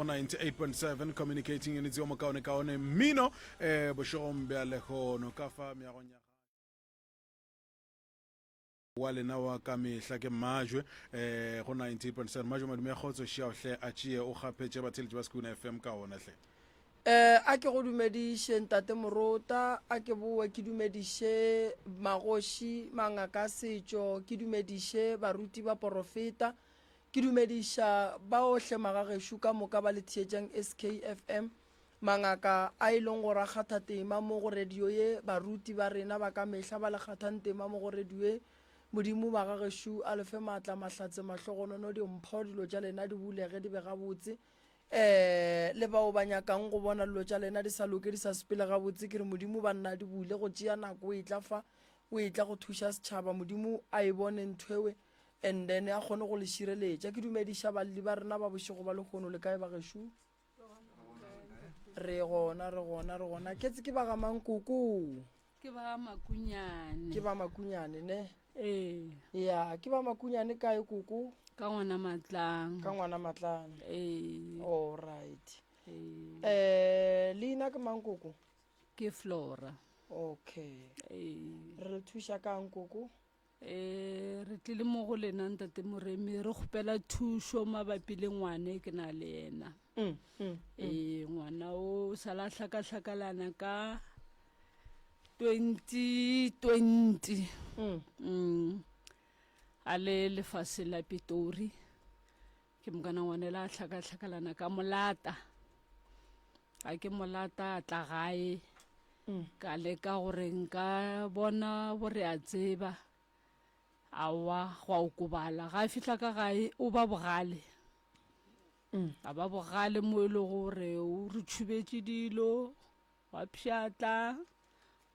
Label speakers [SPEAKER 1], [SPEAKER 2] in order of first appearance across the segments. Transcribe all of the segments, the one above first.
[SPEAKER 1] 98.7 communicating in its kaone mino boshom be aleho no kafa miagonya wale nawa ka mehla ke majwe go 90.7 majwe madume khotso shia hle a tshie o gapetse batsheletse ba Skuna FM ka ona hle
[SPEAKER 2] a ke go dumedishe ntate Morota a ke boe ke dumedishe magoshi mangaka setjo ke dumedishe baruti ba profeta ke dumedisha ba ohle magageshu ka moka ba le thietsang SKFM mangaka a ileng go ragatha tema mo go radio ye baruti ba rena ba ka mehla ba le gathang tema mo go radio modimo magageshu a lefe matla mahlatse mahlogonono di mpho dilo tša lena di bulege di be gabotse le bao ba nyakang go bona dilo tša lena di sa loke di sa sepele gabotse ke re modimo ba nna di bule go tšea nako o e tla fa o e tla go thuša setšhaba modimo a e bone nthwewe and then a kgone go le šireletša ke dumediša balli ba rena ba bošego ba lekgono le kae ba gešo re gona ke ba ga mankoko
[SPEAKER 3] ke ba makunyane
[SPEAKER 2] ne ya ke ba makunyane kae koko
[SPEAKER 3] ka ngwana
[SPEAKER 2] matlana all right leina ke mankoko
[SPEAKER 3] ke Flora
[SPEAKER 2] okay re thuša kang koko
[SPEAKER 3] re tlile mo go lena ntate Moremi re kgopela thušo mabapi le ngwane ke na le yena ngwana o sala hlaka-hlakalana ka 2020 a le lefase la Pitori ke mokana ngwane la hlaka-hlakalana ka molata a ke molata a tla gae ka leka gore nka bona bore a tseba awa go a okobala ga a fihla ka gae o ba bogale a ba bogale mo e le gore o re tshubetse dilo wa pšhatla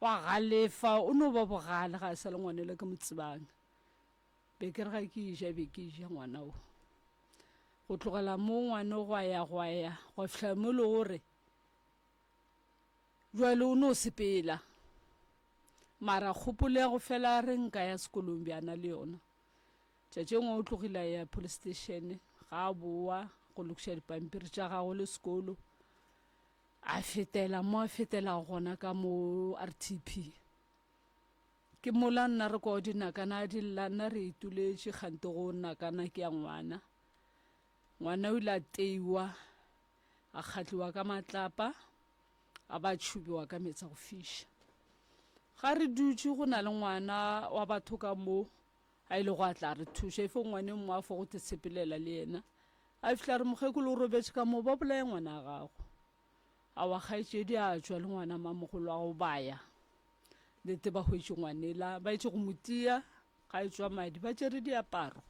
[SPEAKER 3] wa galefa o no ba bogale ga a sa le ngwanele ke motsebang be ke re ga ke ja ngwana o go tlogela mo ngwane go ya go fihla mo e le gore jwale o no sepela mara kgopolo ya go fela re nka ya sekolong bjana le yona tšatši ngwe o tlogile ya police station ga a boa go lokiša dipampiri tša gago le sekolo a fetela gona ka mo RTP ke mola nna re kwa dinakana di lla nna re ituletše kgante go nakana ke ya ngwana o ile a teiwa a kgatliwa ka matlapa a ba tšhubiwa ka metsa go fiša ga re dutše go na le ngwana wa batho ka mo a ile go atla re thuša efo ngwane mo a fo go tsepelela le yena a fihla re mokgekolo o robetse ka mo ba bolae ngwana a gago a wa kgaetšedi a tšwa le ngwana mamogolo a go baya lete ba hwetše ngwanela ba etše go motia ga e tšwa madi ba tšere diaparo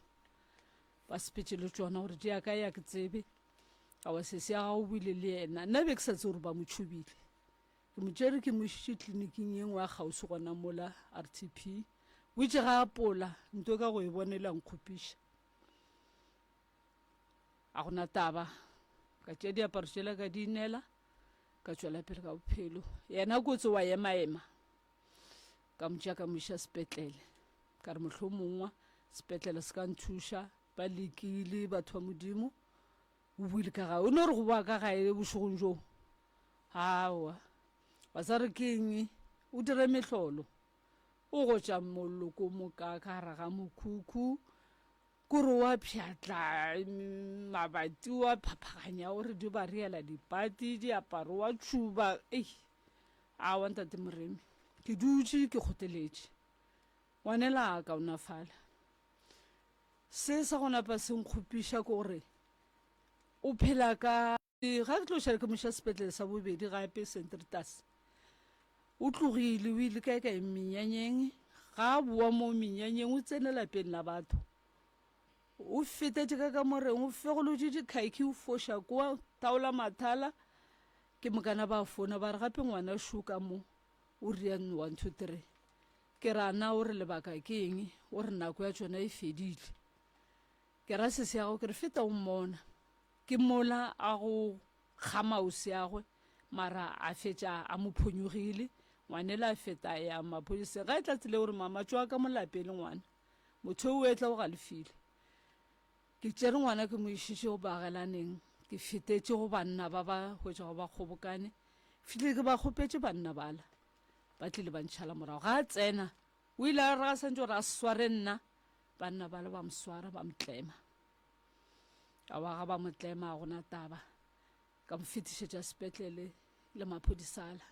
[SPEAKER 3] ba sepetše le tšona gore di aka ya ke tsebe a wa sese ya gago buile le yena nna be ke sa tse gore ba mo tšhubile ke mo tšere ke mo išitše tleliniking ye nngwe a kgausi gona mola RTP o itše ga apola nto ka go e bonela nkgopiša a gona taba ka tšea diaparo tšela ka di inela ka tšwela pele ka bophelo yena kotse wa ema ka motšea ka moiša sepetlele ka re mohlho mongwe sepetlele se ka nthuša ba lekile batho ba modimo o buile ka gae o ne re go boa ka gae bošogong jo awa wa sa re keng o dire mehlolo o go tša moloko moka ka raga mokhukhu kore wa pšhatla mabati wa phaphaganya o re di ba reela dipati diaparo wa tšhuba a wa ntate Moremi ke dutše ke kgoteletše ngwanela a kaonafala se sa gona pa se nkgopiša ke gore o phela ka ga ke tlošale ke moša sepetlele sa bobedi gape St Ritas o tlogile o ile kae menyanyeng ga a boa mo menyanyeng o tsene lapeng la batho o fetetše ka moreng o fegolotše dikhaiki o foša kwa taola mathala ke mokana ba fona ba re gape ngwana šuka mo o rian 1 2 3 ke rana o re lebaka ke eng o re nako ya tšona e fedile ke ra sese ya go ke re feta o mmona ke mola a go kgamause ya gwe mara a fetša a mo phonyogile ngwanela a feta ya maphodiseng ga e tla tsele gore mama tšwa ka molapeng le ngwana motho o etla o galefile ke tšere ngwana ke mo išitše go bagelaneng ke fetetše go banna ba ba hwetša go ba kgobokane fitlhe ke ba kgopetše banna bala ba tlile ba ntšhala morago ga a tsena o ile a re ga santse gore a sware nna banna bala ba moswara ba motlema a wa ga ba motlema a gona taba ka mo fetišetša sepetlele le maphodisala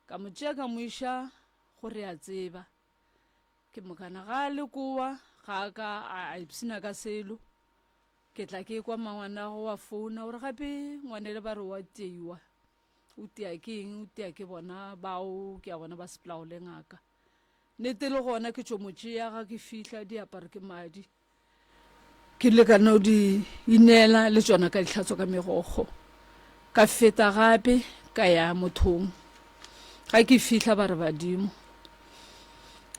[SPEAKER 3] ka mo tšea ka mo iša gore a tseba ke mokana ga a le kowa ga ka a ipsina ka selo ke tla ke kwa mangwana go wa founa gore gape ngwanele ba re wa teiwa o tea ke eng o tea ke bona bao ke a bona ba sepolao le ngaka nnete le gona ke tšo motše ya ga ke fihla diaparo ke madi ke le ka no di inela le tšona ka ditlhatso ka megogo ka feta gape ka ya mothong ga ke fihla ba re badimo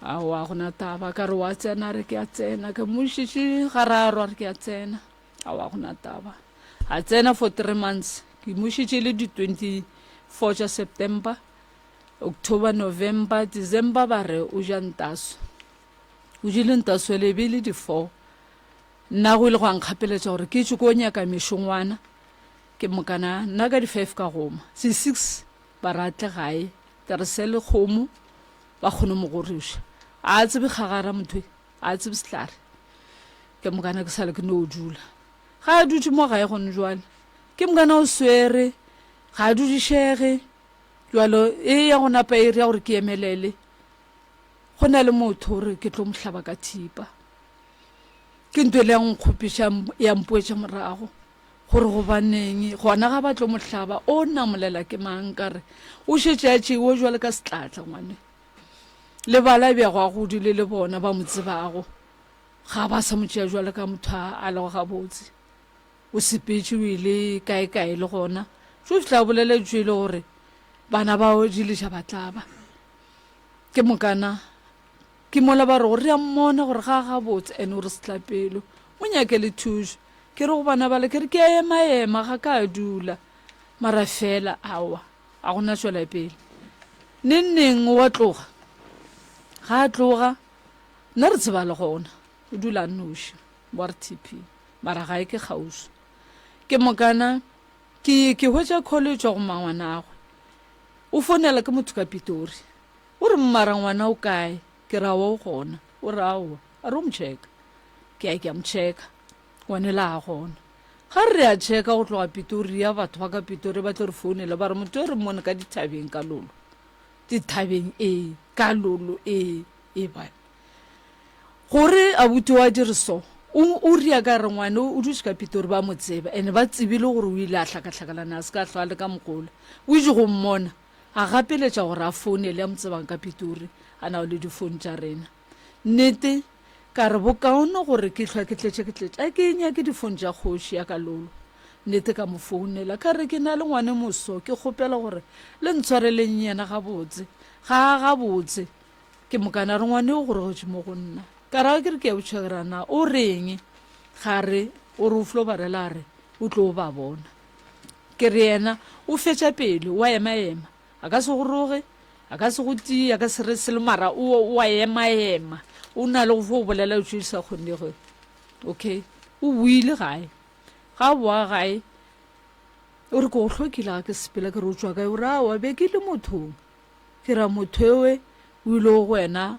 [SPEAKER 3] a wa gona taba ka re wa tsena re ke a tsena ka mošiše gararo a re ke a tsena a wa gona taba a tsena for 3 months ke mošiše le di 24 tša September October November December ba re o ja ntaso o jile ntaso le bile di 4 nna go ile go ankgapeletša gore ke tšo ko nyaka mešongwana ke mokana nna ka di 5 ka goma se 6 ba ratle gae ka re sele kgomo ba kgone mo goriša a tsebe kgagara motho a tsebe setlare ke mokana ke sale ke no dula ga a dutse mo gae gone jwale ke mokana o swere ga a dudišege jwalo e ya go napa ere ya gore ke emelele go na le motho gore ke tlo mohlaba ka thipa ke ntwe le ya nkgopiša ya mpoetša morago gore go baneng gona ga ba tlo mohlaba o namolela ke mang kare o šetše a tšewo jwale ka setlatla ngwane le bala bjago a godile le bona ba mo tsebago ga ba sa motšea jwale ka motho a lego gabotse o sepetše o ile kae le gona jo fitla boleletšwe le gore bana bao dileša ba tlaba ke mokana ke mola ba re gore re a mmona gore ga gabotse ene o re setlapelo o nyake le thušo ke re go bana bale ke re ke a ema ga ka a dula mara fela awa a gona tšwela pele neng wa tloga ga a tloga nna re tseba le gona o dula noši wa re TP mara ga e ke kgauso ke mokana ke hwetša college go mangwana agwe o fonela ke motho ka Pitori o re mmara ngwana o kae ke ra wa o gona o re aowa a re o motšheka ke a motšheka ngwane la a gona ga re a tšheka go tloga Pitori ya batho ba ka Pitori ba tlo re founela ba re motho o re mmone ka dithabeng ka lolo dithabeng ka lolo bana gore a buti wa diriso o ria ka re ngwane o dutse ka Pitori ba mo tseba ene ba tsebile gore o ile a hlakahlakalana a se ka hlwa le ka mokola o itse go mmona a gapeletša gore a founele ya mo tsebang ka Pitori a na le difounu tša rena nnete ka re bokaone gore ke hlwa ke tletše a ke nyake difounu tša kgoši ya ka lolo nnete ka mo founela ka re ke na le ngwane moso ke kgopela gore le ntshwareleng yena gabotse gabotse ke mokana re ngwane o gore go tšemo go nna ka ra ke re ke a botšhagerana o reng ga re o re o flo barela re o tlo ba bona ke re yena o fetša pele wa ema a ka se go roge a ka se go tia a ka se re selo mara o wa ema o na le go fo o bolela o tšwe sa kgonnego okay o buile gae ga boa gae o re ke go hlokile ga ke sepela ke re o tswa kae o re awa be ke le mothong ke ra motho ewe o ile go wena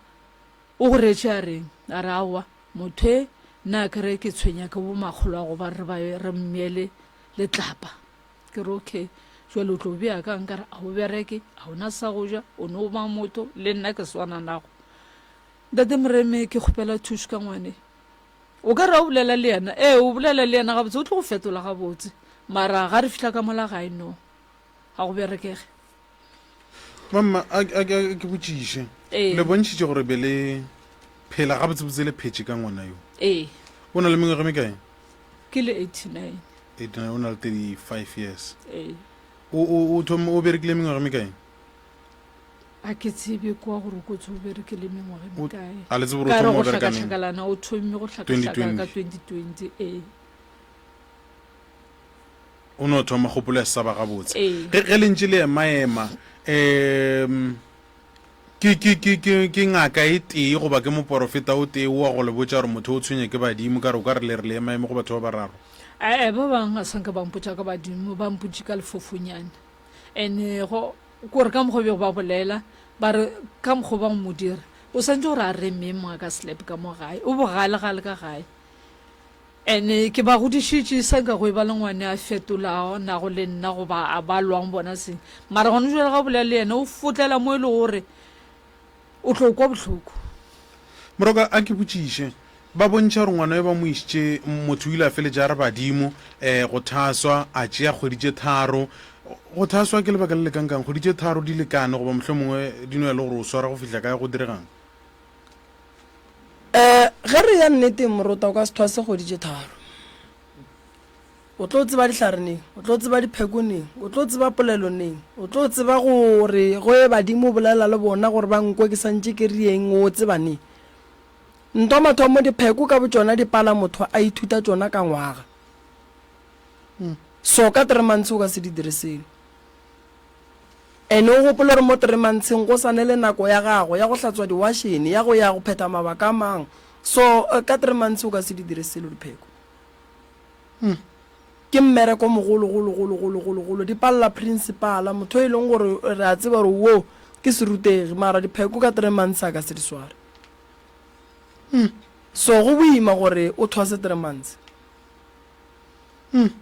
[SPEAKER 3] o go retše a reng a re awa motho nna ke re ke tshwenya ke bo makgolo a go ba re mmele le tlapa ke re okay jwale o tlo bea ka nkare a o bereke a ona sa go ja o ne o ba motho le nna ke swana nago ntate moreme ke kgopela thušo ka ngwane o ka re o bolela le yena o bolela le yena gabotse o tlo go fetola gabotse mara ga re fihla ka mola gae no ga go berekege
[SPEAKER 1] mama a ke botšiše le bontšhitše gore be le phela gabotsebotse le phetše ka ngwana yo o na le mengwaga mekae
[SPEAKER 3] ke le 89
[SPEAKER 1] o na le 35 years o berekile mengwaga mekae
[SPEAKER 3] a ke tsebe kwa gore ko tse o berekile mengwaga mekae
[SPEAKER 1] a le tsebe
[SPEAKER 3] ka re
[SPEAKER 1] go
[SPEAKER 3] go hlakahlakalana o thomme go hlakahlakana ka 2020
[SPEAKER 1] o no thoma kgopolo ya saba gabotse ge le ntše le emaema ke ngaka e tee goba ke moporofeta o tee wa go le botša gore motho o tshwenye ke badimo ka re o ka re le re le emaeme go batho ba bararo
[SPEAKER 3] ba bang a sanka ba mpotsa ka badimo ba mpotse ka lefofonyane ene go kore ka mokgwa bego ba bolela ba re ka mokgwa ba modira o santse gore a reme moa ka slap ka mo gae o bogale-gale ka gae ene ke ba godišitše sanka go e ba le ngwane a fetolago nago le nna goba a ba lwang bona seng mara gone jale ga bolela le yena o fotlela mo e le gore o tlo kwa botlhoko
[SPEAKER 1] moroka a ke botšiše ba bontšha gore ngwana yo ba mo išitše motho o ile a feletse a re badimo go thaswa a tšea kgweditše tharo go thaswa ke lebaka le lekankang kgweditše tharo di lekane goba mohlho mongwe di no ya le gore o swara go fihla kae go diregang
[SPEAKER 2] ge re ya nnete morota o ka se thwase kgweditše tharo o tlo tseba dihlare neng o tlo tseba dipheko neng o tlo tseba polelo neng o tlo tseba gore go e badimo bolela le bona gore ba nkwe ke santse ke rieng o tseba neng ntwa mathomo dipheko ka botsona di pala motho a ithuta tsona ka ngwaga so ka 3 months o ka se di direseng ene o gopola gore mo 3 months go sane le nako ya gago ya go hlatswa diwashene ya go pheta mabaka mang so ka 3 months o ka se di direselo dipheko ke mmereko mogolo di palla principala motho e leng gore re a tseba gore wo ke serutegi mara dipheko ka 3 months a ka se di sware so go boima gore o thwase 3 months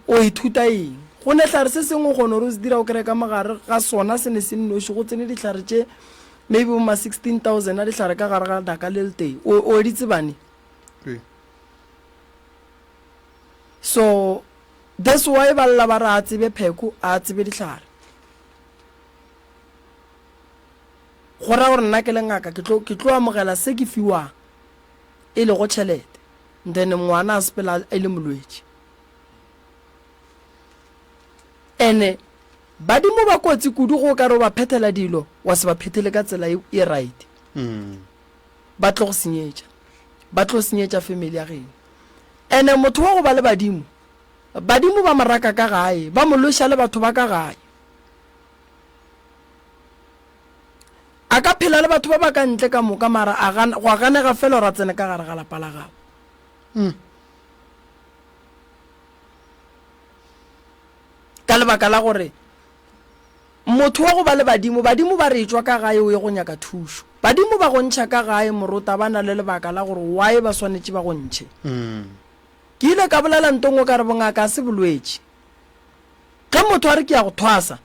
[SPEAKER 2] o ithuta eng go ne tlhare se sengwe gone gore o se dira o kere ka magare ga sona se ne se nnoši go tsene ditlhare tše maybe bo ma 16,000 a ditlhare ka gare ga daka le letei o di tsebane so that's why ba lla ba re a tsebe pheko a tsebe ditlhare go ra gore nna ke le ngaka ke tlo amogela se ke fiwang e le go tšhelete then ngwana a sepela e le molwetši ene badimo ba kotsi kudu go ka re ba phethela dilo wa se ba phethele ka tsela e right ba tlo go senyetša family ya geno ene motho wa go ba le badimo ba maraka ka gae ba molosha le batho ba ka gae a ka phela le batho ba ba ka ntle ka moka mara go a ganega fela ra tsene ka gare ga lapa la gago ka lebaka la gore motho wa go ba le badimo ba re tswa ka gae o ye go nyaka thušo badimo ba go ntšha ka gae morota ba na le lebaka la gore why ba swanetše ba go ntšhe ke ile ka bolela ntongwe ka re bongaka a se bolwetše ka motho a re ke ya go thwasa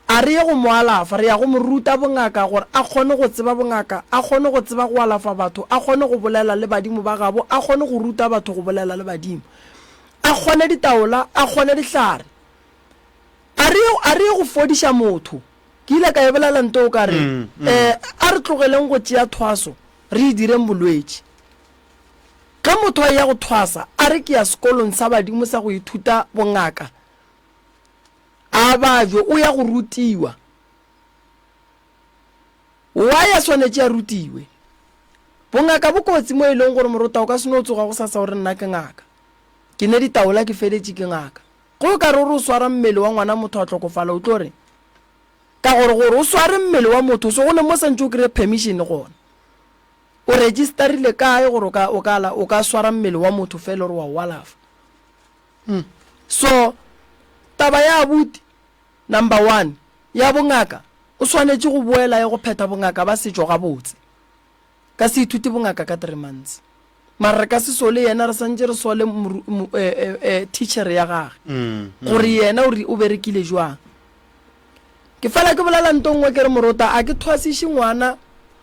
[SPEAKER 2] a re ye go mo alafa re ya go mo ruta bongaka gore a kgone go tseba bongaka a kgone go tseba go alafa batho a kgone go bolela le badimo ba gabo a kgone go ruta batho go bolela le badimo a kgone ditaola a kgone dihlare a re go fodiša motho ke ile ka e bolela nto o ka re a re tlogeleng go tšea thwaso re direng bolwetše ka motho a ya go thwasa a re ke ya sekolong sa badimo sa go ithuta bongaka a bajo o ya go rutiwa wa ya swanetše a rutiwe bongaka bokotsi mo e leng gore morota o ka se no tsoga go sasa gore nna ke ngaka ke ne ditaola ke feletše ke ngaka go ka re o swara mmele wa ngwana motho a tlhokofala o tlo re ka gore o sware mmele wa motho so go ne mo santse o kry permission gona o registerile kae gore o ka swara mmele wa motho fela gore wa walafa so taba ya abuti number 1 ya bongaka o swanetše go boela ya go phetha bongaka ba setšo ga botse ka se ithuti bongaka ka 3 months mara re ka se sole yena re santse re sole teacher ya gage gore yena o berekile jwang ke fela ke bolela ntongwe ke re morota a ke thwasiše ngwana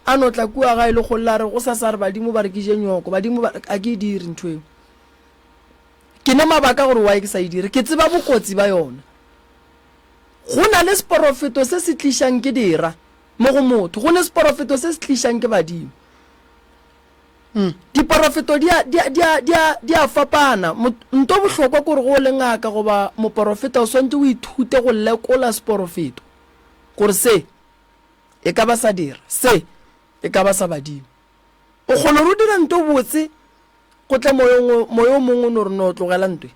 [SPEAKER 2] a no tla kua ga e le go lla re go sa re badimo ba re ke je nyoko badimo a ke dire ntwe ke ne mabaka gore wa ke sa dire ke tseba bokotsi ba yona go na le sporofeto se se tlišang ke dira mo go motho go ne sporofeto se se tlišang ke badimo diporofeto di a fapana nto bohlokwa gore go le ngaka goba moporofeta o swantse o ithute go lekola sporofeto gore se e ka ba sa dira se e ka ba sa badimo o kgona go dira nto botse go tla moyo mongwe no re no tlogela ntwe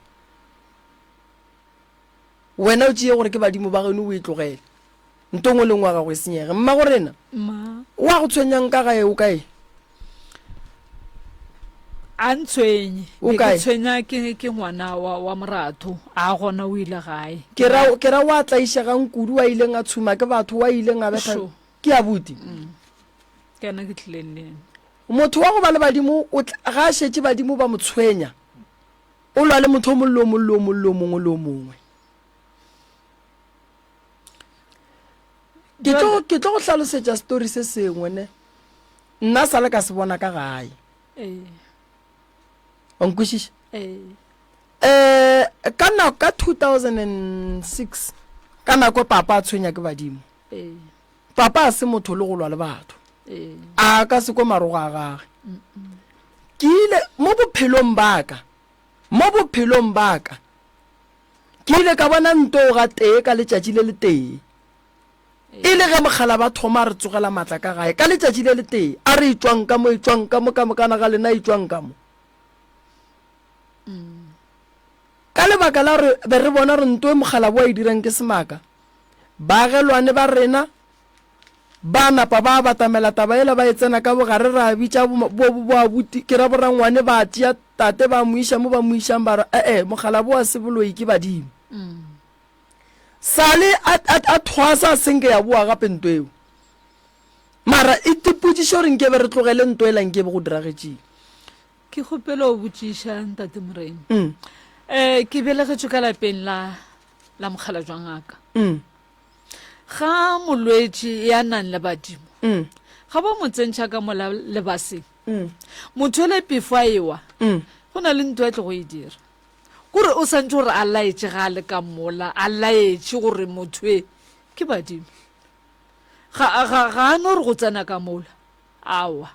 [SPEAKER 2] wena o tšee gore ke badimo ba geno o e tlogele ntongwe le ngwe ga go e senyege mma gorena wa go tshwenyang ka gae o kae
[SPEAKER 3] a ntshwenye
[SPEAKER 2] O
[SPEAKER 3] be
[SPEAKER 2] kae?
[SPEAKER 3] ke tshwenya ke ngwana wa moratho a gona o ile gae
[SPEAKER 2] ke ra wa tlaišegang kudu wa ileng a tshuma ke batho wa ileng a betha
[SPEAKER 3] Sure.
[SPEAKER 2] ke a buti
[SPEAKER 3] ke ana ke tlileng le ene
[SPEAKER 2] motho wa go ba le badimo ga a šetse badimo ba mo tshwenya o lwa le motho o mollo mongwe le o mongwe ke tlo go hlalosetša story se sengwe ne nna sale ka se bona ka gae wa nkwešiša ka nako ka 2006 ka nako papa a tshwenya ke badimo papa a se motho le go lwa le batho a ka se ko marogo a gage ke ile mo bophelong baka ke ile ka bona nto ga tee ka letšatši le le tee e le ge mogala ba thoma re tsogela matla ka gae ka letšatši le le tee a re etswang ka mo ka mokana ga lena etswang ka mo ka lebaka la re be re bona re nto e mogala bo a e dirang ke semaka baagelwane ba rena ba napa ba batamela taba ela ba e tsena ka bogare ra bitša boabuti ke ra borangwane ba tia tate ba mo iša mo ba mo išang ba re mogala bo a se boloi ke badimo sale a thwasa a senke ya boa gape nto eo mara e tipotsiša gore nke be re tlogele nto e lang ke be go diragetšeng
[SPEAKER 3] ke kgopela o botšiša ntate morena ke belegetswe ka lapeng la mogala jwa ngaka ga molwetši ya nang le badimo ga ba mo tsentšha ka mola lebaseng motho le pefo a ewa go na le nto ya tle go e dira kore o santse gore a laetse ga a le ka mola a laetse gore motho e ke badimo ga a no re go tsena ka mola awa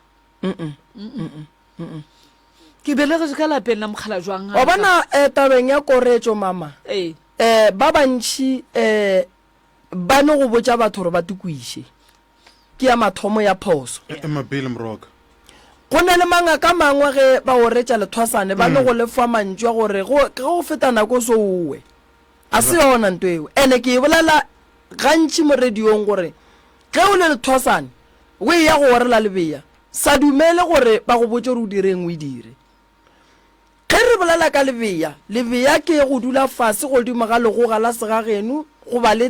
[SPEAKER 3] ke belegetse ka lapeng la mogala jwang
[SPEAKER 2] wa bona tabeng ya koretso mama ba bantšhi ba no go botša batho gore ba tukwiše ke ya mathomo ya phoso
[SPEAKER 1] mabele moroka
[SPEAKER 2] go na le mangaka mangwe ge ba o retša lethwasane ba no go lefa mantšwa gore ge go feta nako so owe a se yona nto eo ene ke e bolela gantši mo radiong gore ge o le lethwasane o e ya go orela lebeya sa dumele gore ba go botse gore o direng o e dire ge re bolela ka lebeya ke go dula fase godimo ga legoga la segageno go ba le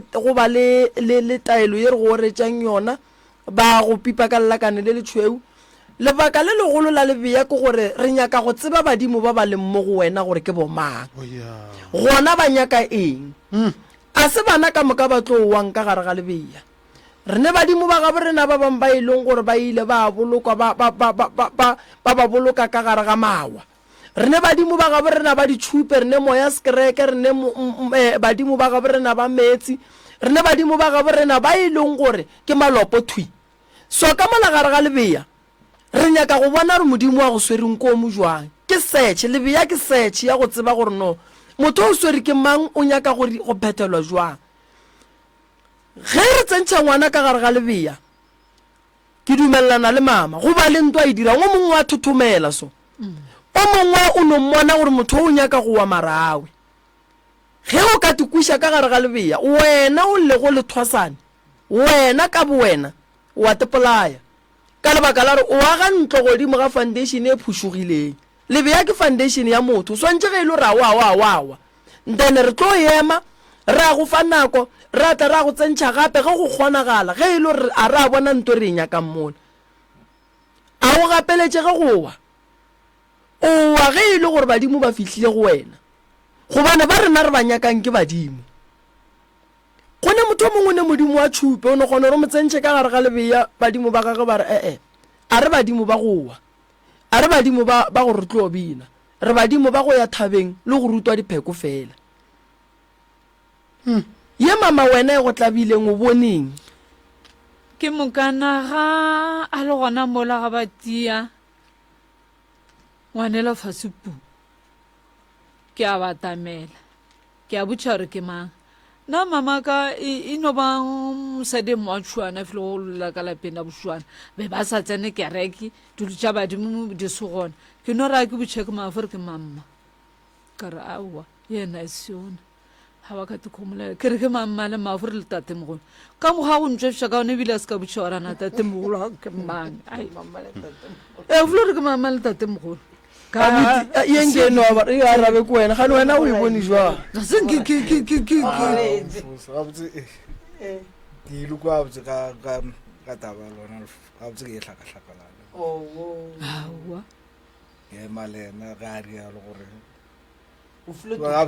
[SPEAKER 2] taelo ye re go retšang yona ba go pipa ka lelakane le letšhweu lebaka le legolo la lebeya ke gore re nyaka go tseba badimo ba ba leng mo go wena gore ke bomang gona ba nyaka eng a se bana ka moka ba tlo wang ka gare ga lebeya re ne badimo ba gabo rena ba bang ba e leng gore ba ile ba ba boloka ka gare ga mawa re ne badimo ba gabo rena ba ditšhupe re ne moya skreke re ne badimo ba gabo rena ba metsi re ne badimo ba gabo rena ba e leng gore ke malopo thwi so ka mola gare ga lebeya re nyaka go bona re modimo wa go swereng ko mo jwang ke search lebeya ke search ya go tseba gore no motho o swere ke mang o nyaka go phethelwa jwang ge re tsentšha ngwana ka gare ga lebeya ke dumelelana le mama go ba le nto a e dira o mongwe wa thothomela so o mongwe o no mmona gore motho o nyaka go wa marawe ge o ka tukwiša ka gare ga lebeya wena o le go lethwasane wena ka bo wena wa tepolaya ka lebaka la re o aga ntlo godimo ga foundation e phušogileng lebeya ke foundation ya motho swantse ge e le ra wa then re tlo ema re a go fa nako re ata re a go tsentšha gape ge go kgonagala ge e le gore a re a bona nto re e nyakang mona a go gapeletše ge go wa ge e le gore badimo ba fihlile go wena gobane ba rena re ba nyakang ke badimo gone motho mongwe ne modimo wa tšhupe o ne kgone gore mo tsentšhe ka gare ga lebeya badimo ba gage ba re a re badimo ba gowa a re badimo ba go re tlo bina re badimo ba go ya thabeng le go rutwa dipheko fela ye mama wena e go tlabileng o boneng
[SPEAKER 3] ke mokana ga a le gona mola ga batia ngwanela fasupu ke a batamela ke a botša gore ke mang na mama ka e no ba mosadi mo a tšhuana fele go lola ka lapeng la bošuana be ba sa tsene kereke dilo tša badimo di se gona ke no raya ke botšhe ke maafore ke mamma ka re aowa yena e seona ga ba kate kgomolela ke re ke mamma le maafore le tate mogolo ka moga go ntšwefiša ka one ebile a se ka botšha gorana tate mogolo ke mang fole gore ke mamma le tate mogolo
[SPEAKER 2] yengeno e arabe ko wena gane wena o e bone jwang
[SPEAKER 4] ke ilu kwa botse ka taba lona ga botse ke e hlaka-hlakalane
[SPEAKER 3] aowa
[SPEAKER 4] ke malena ga a rialo gore ga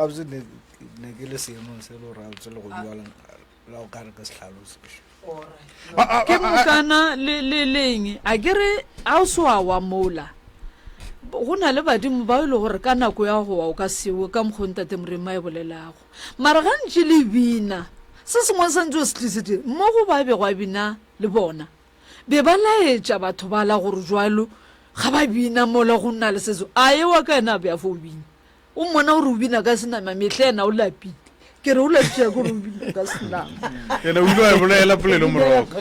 [SPEAKER 4] botse ne ke le seemong se le gore ga botse le go bua la o kare ke setlhalosi
[SPEAKER 3] ke mokana le leng a kere a o se wa mola go na le badimo ba ile gore ka nako ya go wa o ka sewe ka mokgontate morema e bolelago mara gantši le bina se sengwe santse o se tlisitse mo go ba be gwa bina le bona be ba laetša batho ba la gore jwalo ga ba bina mola go nna le setso a ewa ka ena be a fo o bina o mmona gore o bina ka senama metlha ena o lapile ke re o lapile gore o bina ka senama
[SPEAKER 1] ena o ile wa bolela polelo moroka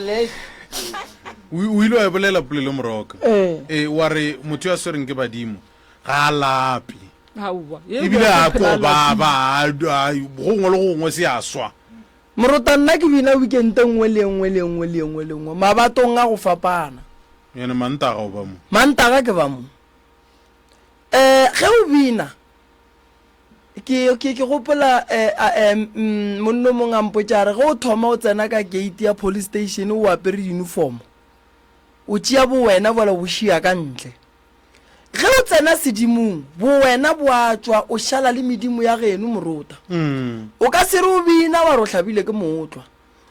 [SPEAKER 1] o ile wa bolela polelo moroka wa re motho ya swereng ke badimo ga a lape
[SPEAKER 3] aowa
[SPEAKER 1] ebile a kobaba gongwe le gongwe se a swa
[SPEAKER 2] morota nna ke bina weekend nngwe le nngwe mabatong a go fapana
[SPEAKER 1] yene mantaga o ba mo
[SPEAKER 2] mantaga ke ba mo ge o bina ke gopola monno mongwe a mpotsa re ge o thoma o tsena ka gate ya police station o apere uniform o tšea bowena bola bo šia ka ntle ge o tsena sedimong bowena bo a tswa o šala le medimo ya geno morota o ka se re o bina wa re o hlabile ke mootlwa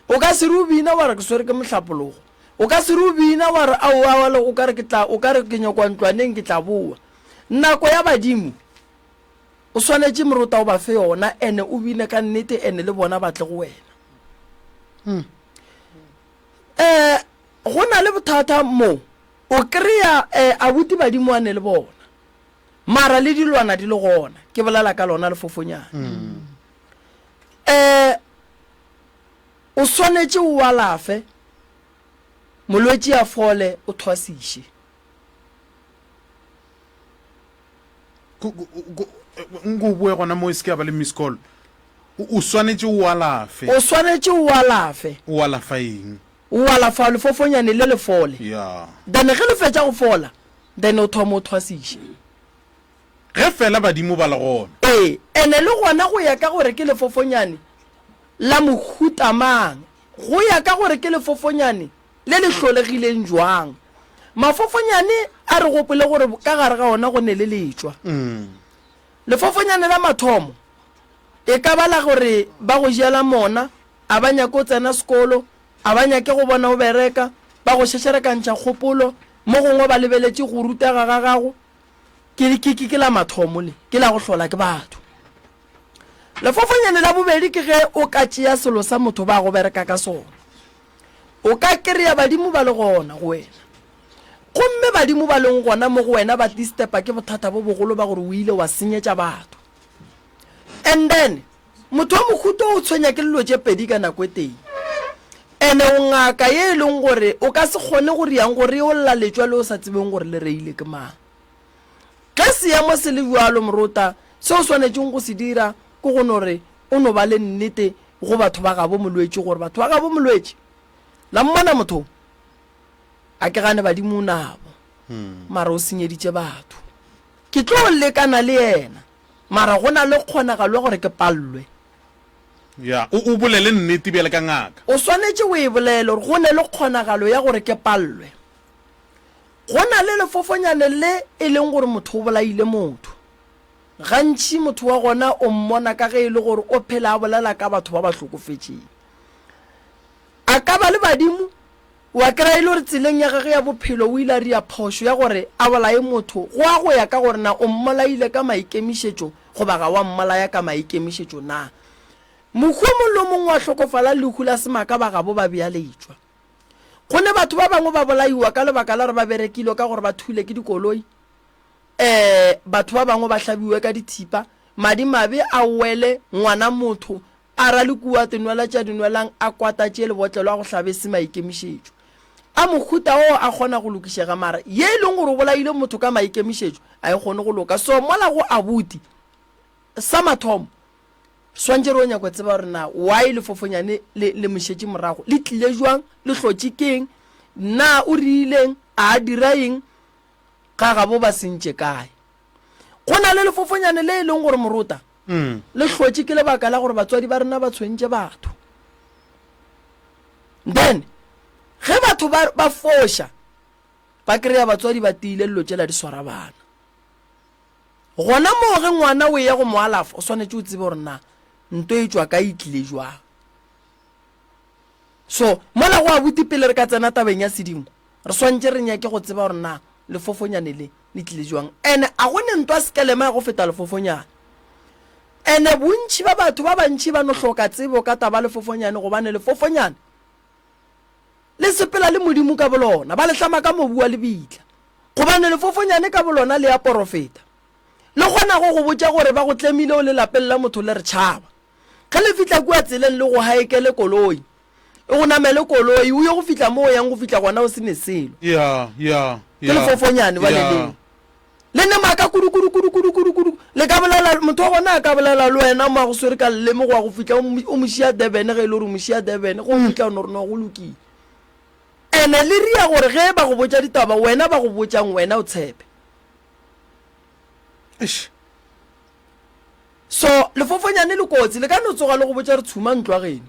[SPEAKER 2] o ka se re o bina wa re ke swere ke mohlapologo o ka se re o bina wa re aoawale o ka re ke nyakwa ntlwaneng ke tla boa nako ya badimo o swanetše morota o ba fe yona ene o bine ka nnete ene le bona batle go wena go na le bothata mo o kry-a abuti badimo ane le bona mara le dilwana di le gona ke bolela ka lona lefofonyana o swanetše o alafe molwetši a fole o thwasiše
[SPEAKER 1] nko bue gona mo se ke ba le miss call o swanetše o alafe
[SPEAKER 2] o swanetše o alafe
[SPEAKER 1] o alafa eng
[SPEAKER 2] o alafa lefofonyane le lefole
[SPEAKER 1] ya
[SPEAKER 2] then ge le fetša go fola then o thoma o thwasiše
[SPEAKER 1] ge fela badimo ba le gona
[SPEAKER 2] ene le gona go ya ka gore ke lefofonyane la mohutamang go ya ka gore ke lefofonyane le le hlolegileng jwang mafofonyane a re gopole gore ka gare ga ona go ne le letšwa lefofonyane la mathomo e ka bala gore ba go jela mona a ba nyaka o tsena sekolo a ba nyake go bona o bereka ba go šešerekantšha kgopolo mo gongwe ba lebeletše go rutega ga gago ke la mathomo le ke la go hlola ke batho lefofonyane la bobedi ke ge o ka tšea selo sa motho ba go bereka ka sona o ka kry-a badimo ba le gona go wena gomme badimo ba leng gona mo go wena ba tlistepa ke bothata bo bogolo ba gore o ile wa senyetša batho and then motho wa mohuto o tshwenya ke lelo tše pedi ka nako e teng ene o ngaka ye e leng gore o ka se kgone gore yang gore o lla letšwa le o sa tsebeng gore le reile ke mang ge seemo se le bjalo morota se o swanetšeng go se dira ke go nore o no ba le nnete go batho ba gabo molwetši gore batho ba gabo molwetši la mmona motho a ke gane badimo nabo mara o senyeditše batho ke tlo lekana le yena mara go na le kgonagalo gore ke pallwe
[SPEAKER 1] ya o bolele nnete bjale ka ngaka
[SPEAKER 2] o swanetše o e bolele gore go ne le kgonagalo ya gore ke pallwe go na le lefofonyane le e leng gore motho o bolaile motho gantši motho wa gona o mmona ka ge e le gore o phela a bolela ka batho ba ba hlokofetšeng a ka ba le badimo wa kry-a e le gore tseleng ya gage ya bophelo o ile a ria phošo ya gore a bolae motho go a go ya ka gore na o mmolaile ka maikemišetšo goba ga wa mmolaya ka maikemišetšo na mokgwa mollo mongwe wa hlokofala lehu la semaka ba gabo ba bealetšwa go ne batho ba bangwe ba bolaiwa ka lebaka la gore ba berekile ka gore ba thule ke dikoloi batho ba bangwe ba hlabiwe ka dithipa madimabe a wele ngwana motho a ra le kua tenwela tša dinwelang a kwata tše lebotlelo a go hlabe se maikemišetšo a mohuta o a kgona go lokišega mara ye e leng gore o bolaile motho ka maikemišetšo a e kgone go loka so mola go abuti sa mathomo swantse re o nyako tseba gore na why lefofonyane le mošetše morago le tlile jwang le hlotše keng na o riileng a dira eng ga ga bo ba sentse kae go na le lefofonyane le e leng gore moruta le tlhotse ke lebaka la gore batswadi ba rena ba tshwentse batho then ge batho ba fosha ba kry-a batswadi ba tiile lelo tsela di swara bana gona mo ge ngwana o ya go moalafa o swanetse o tsebe gore na nto e tswa ka itlile jwang so mola go abuti pele re ka tsena tabeng ya sedimo re swantse re nyake go tseba gore na lefofonyane le tlile jwang ene a go ne ntwa sekelema ya go feta lefofonyane ene bontši ba batho ba bantši ba no hloka tsebo ka taba lefofonyane gobane lefofonyane le sepela le modimo ka bolona ba le tlama ka mobu wa lebitla gobane lefofonyane ka bolona le ya porofeta le gona go botša gore ba go tlemile o le lapeng la motho le re tšhaba ge le fitla kua tseleng le go haekele koloi e go namele koloi o ye go fitla mo o yang go fitla gona o se ne selo ke lefofonyane ba leleng le ne maka kudu le ka bolela motho wa gona a ka bolela le wena mo a go swere ka leleme go ya go fitla o mošia Durban ge e le gore mošia Durban go fitla o no go lokile ene le ria gore ge ba go botša ditaba wena ba go botšang wena o tshepe so lefofonyane le kotsi le ka no tsoga le go botša re tshuma ntwa gene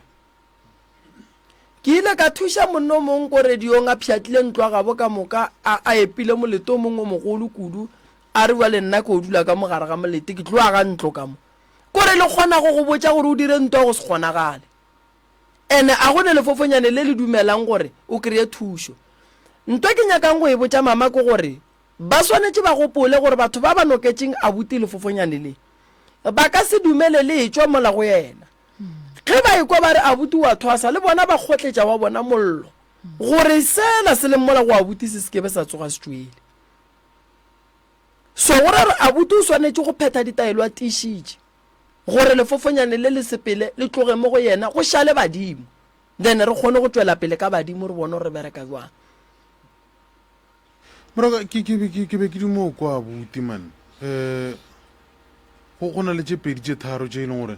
[SPEAKER 2] ke ile ka thuša monno mongwe ko radiong a pšhatlile ntwa gabo ka moka a epile moleto mongwe mogolo kudu a re wa le nna ke o dula ka mogare ga molete ke tloa ga ntlo ka mo kore le kgona go go botša gore o dire ntwa go se kgonagale ene a gone lefofonyane le le dumelang gore o kry-e thušo ntwa ke nyakang go e botša mama ke gore ba swanetse ba gopole gore batho ba ba noketseng abuti lefofonyane le ba ka se dumele le etswa mola go yena ge ba ekwa ba re abuti wa thwasa le bona ba kgotletša wa bona mollo gore sela se leng mola go abuti se sekebe sa tsoga se tswele so gore re abuti o swanetse go phetha ditaelo a tišitše gore lefofonyane le le sepele le tloge mo go yena go šale badimo then re kgone go tswela pele ka badimo re bone re bereka jwang
[SPEAKER 1] moraga ke be ke di mo kwa abuti man go na le tše pedi tše tharo tše e leng gore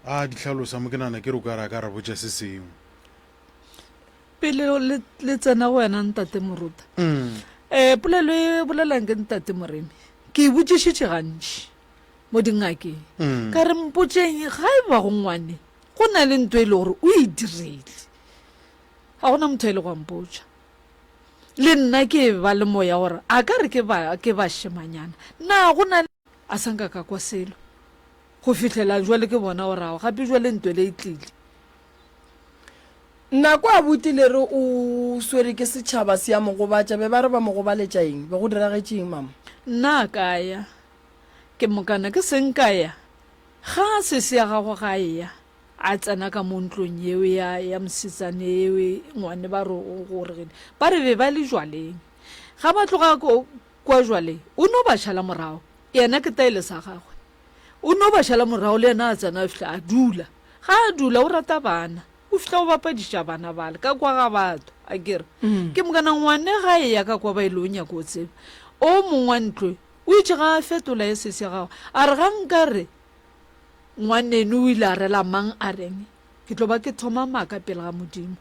[SPEAKER 1] a di tlhalosa mo ke nana ke re o ka ra ka ra botša se sengwe
[SPEAKER 3] pele le tsena go wena ntate moruta polelo e bolelang ke ntate moremi ke e botšišitše gantši mo dingakeng ka re mpotšeng ga e ba go ngwane go na le ntho e le gore o e dirile ga gona motho e le gwampotša le nna ke ba le moya gore a ka re ke ba shemanyana na go na a sanka ka kwa selo go fitlhela jwale ke bona gorago gape jwale ntwe le e tlile
[SPEAKER 2] nna kwa abuti le re o swere ke setšhaba se ya mogobatša be ba re ba mogobaletša eng be go diragetšeng mama
[SPEAKER 3] nna a kaya ke mokana ke seng kaya ga se se ya gago ga eya a tsena ka mo ntlong eo ya mosetsane eo ngwane ba re gore ba re be ba le jwaleng ga ba tloga kwa jwaleng o no ba šhala morago yena ke taele sa gagwe o no ba šhala morago le yena a tsena a fitlha a dula ga a dula o rata bana o fitlha o bapadiša bana bale ka kwa ga batho a kere ke mokana ngwane ga e ya ka kwa ba ile o nyaka o tseba o mongwe wa ntlo o itse ga a fetola e se se gago a re ga nka re ngwanene o ile a rela mang a reng ke tlo ba ke thoma maka pele ga modimo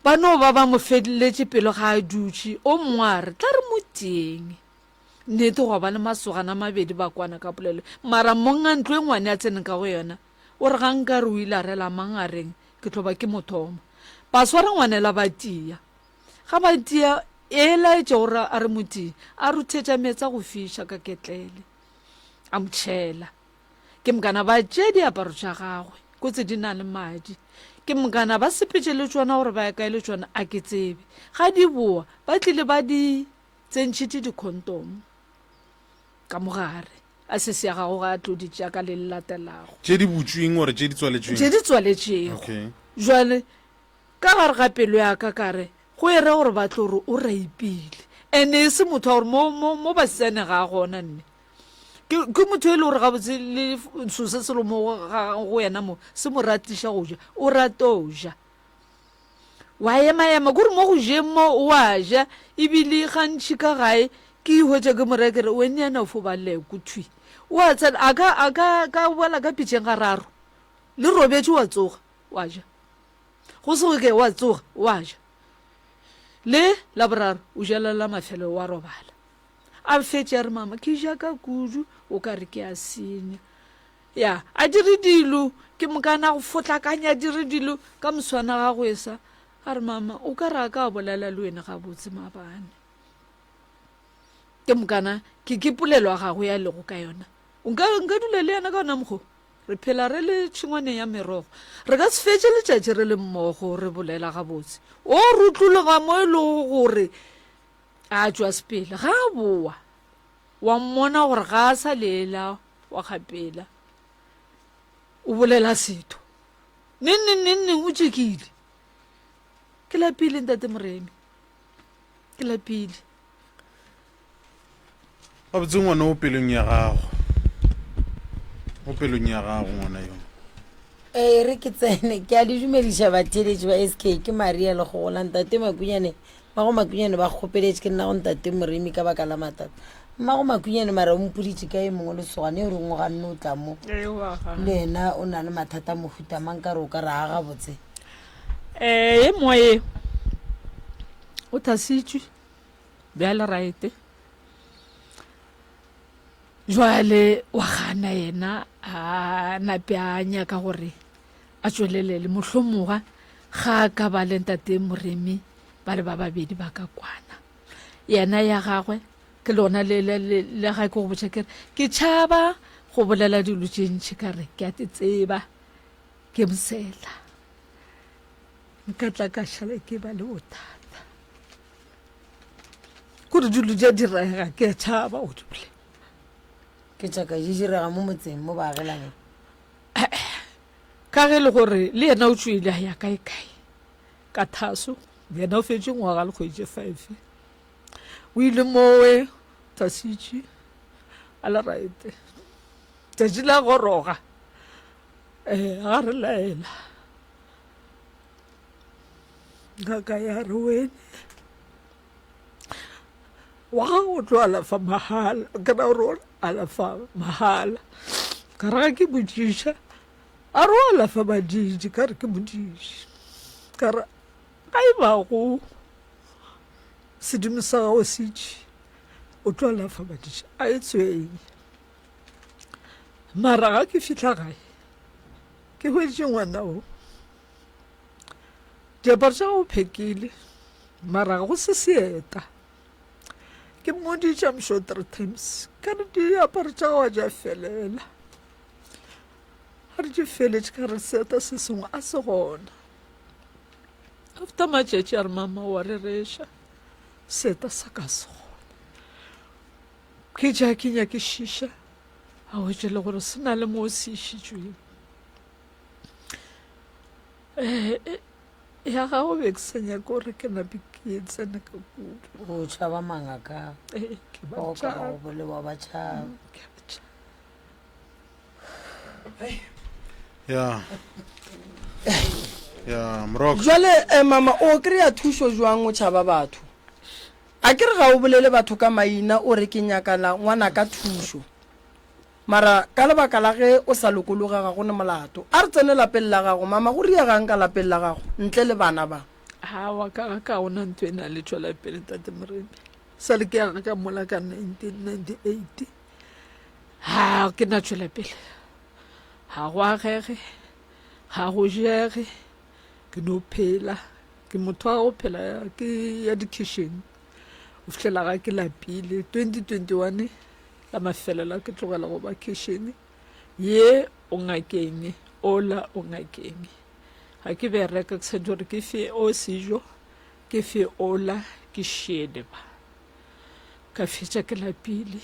[SPEAKER 3] ba no ba mo fediletse pele ga a dutše o mongwe a re tla re mo teng nnete go ba le masogana mabedi ba kwana ka polelo mara monga ntlo e ngwane a tseneng ka go yona o re ga nka re o ile a rela mang a reng ke tlo ba ke mothoma ba swara ngwanela ba tia ga ba tia e laetse gore a re motii a ruthetša metsa go fiša ka ketlele a motšhela ke mokana ba tšea diaparo tša gagwe ko tse di na le madi ke mokana ba sepetse le tsona gore ba ya kae le tsona a ke tsebe ga di boa ba tlile ba di tsentšhitše dikhontomo ka mogare a se se ya gago ga a tloditša ka le latelago
[SPEAKER 1] tše di butsweng gore tše di tswaletšweng
[SPEAKER 3] tše di tswaletšego jwale ka gare ga pelo ya ka kare go ere gore ba tlo gore o raipile ene e se motho wa gore mo basetsane ga a gona nne ke motho e le gore gabotse le sose selo mo go yena mo se mo ratiša go ja o rata o ja wa ema kore mo go jeng mo o a ja ebile gantšhi ka gae ke ihwetša ke morekere wene yana o fo ba leko thwi o a tsena a ka boela ka pitšeng ga raro le robetse wa tsoga wa ja go sego ke wa tsoga wa ja le la boraro o jalela mafelo wa robala a fetse a re mama ke ja ka kudu o ka re ke a senya ya a dire dilo ke mokana go fotlakanya a dire dilo ka moswana ga go esa a re mama o ka re a ka bolela le wena ga botse mabane ke mokana ke polelwa ga go ya lego ka yona nka dula le yana ka ona mokgo re phela re le tshingwaneng ya merogo re ka se fetse letšatši re le mmogo re bolela ga botse o re utlolega mo e lego gore a tswa sepele ga a boa wa mmona gore ga a sa lela wa kgapela o bolela setho neng o tšekile ke lapile ntate Moremi ke lapile
[SPEAKER 1] a botse ngwana o pelong ya gago ngwana yo
[SPEAKER 5] re ke tsene ke a le dumediša batheletši ba SK ke Maria le go gola ntate Makunyane mago Makunyane ba kgopeletše ke nna go ntate Moremi ka baka la mathata mmago Makunyane mara o mpoditše ka e mongwe lesogane e rengwe ga nne o tla mo le ena o na le mathata mohuta mang ka re o ka re aga botse
[SPEAKER 3] e moye o thasitšwe bjale raete jwale wa gana yena a nape a nyaka gore a tswelelele mohlomongwa ga a ka ba le ntate Moremi ba le ba babedi ba ka kwana yena ya gagwe ke lona le ga ke go botša kere ke tšhaba go bolela dilo tše ntšhi ka re ke a te tseba ke mosela nka tla ka šala ke ba le bothata kore dilo tša direga ke a tšhaba go dule
[SPEAKER 5] ke tšaka di direga mo motseng mo baagelane
[SPEAKER 3] ka ge le gore le yena o tswile a ya kae ka Thaso yena o fetse ngwaga le kgwedi 5 o ile mowe Thasitše a le raete tšatši la goroga ga re laela ngaka ya re wene wa gago o tlo alafa mahala ka na gore alafa mahala ka raga ke botšiša a re o alafa badidi ka re ke modidi ka re ga e bago sedimo sa gago setši o tlo alafa badidi a e tsweng mara ga ke fihla gae ke hweditše ngwana o diaparo tša go phekile mara go se seeta ke moditša msho 3 times ka re diaparo tša go ja felela ga re di feletše ka re seeta se sengwe a se gona after matšatši a re mama wa re reša seeta sa ka se gona ke ja ke nyakešiša a wetše le gore se na le mo se išitšweng ya gago be ke sa nyaka gore ke nape ke tsene ka kudu
[SPEAKER 5] go tšhaba mangaka
[SPEAKER 3] ke ba
[SPEAKER 5] go ka go bolewa ba tšhaba
[SPEAKER 1] ya Moroka
[SPEAKER 2] jwale mama o kry-a thušo jwang o tšhaba batho a ke re ga o bolele batho ka maina o re ke nyakana ngwana ka thušo mara ka lebaka la ge o sa lokologa ga gone molato a re tsene lapeng la gago mama go riagang ka lapeng la gago ntle le bana ba
[SPEAKER 3] wa ka ona ntho e na le tšwela pele ntate Moremi sa le ke yaga ka mola ka 1998 ha ke na tšwela pele ga go agege ga go jege ke no phela ke motho wa go phela ke ya di-kitchen o fitlhela ga ke lapile 2021 la mafelelo ke tlogela go ba kitchen ye o ngakeng ola o ngakeng ga ke bereka ke sa gore ke fe o sejo ke fe ola ke shede ba ka fetša ke lapile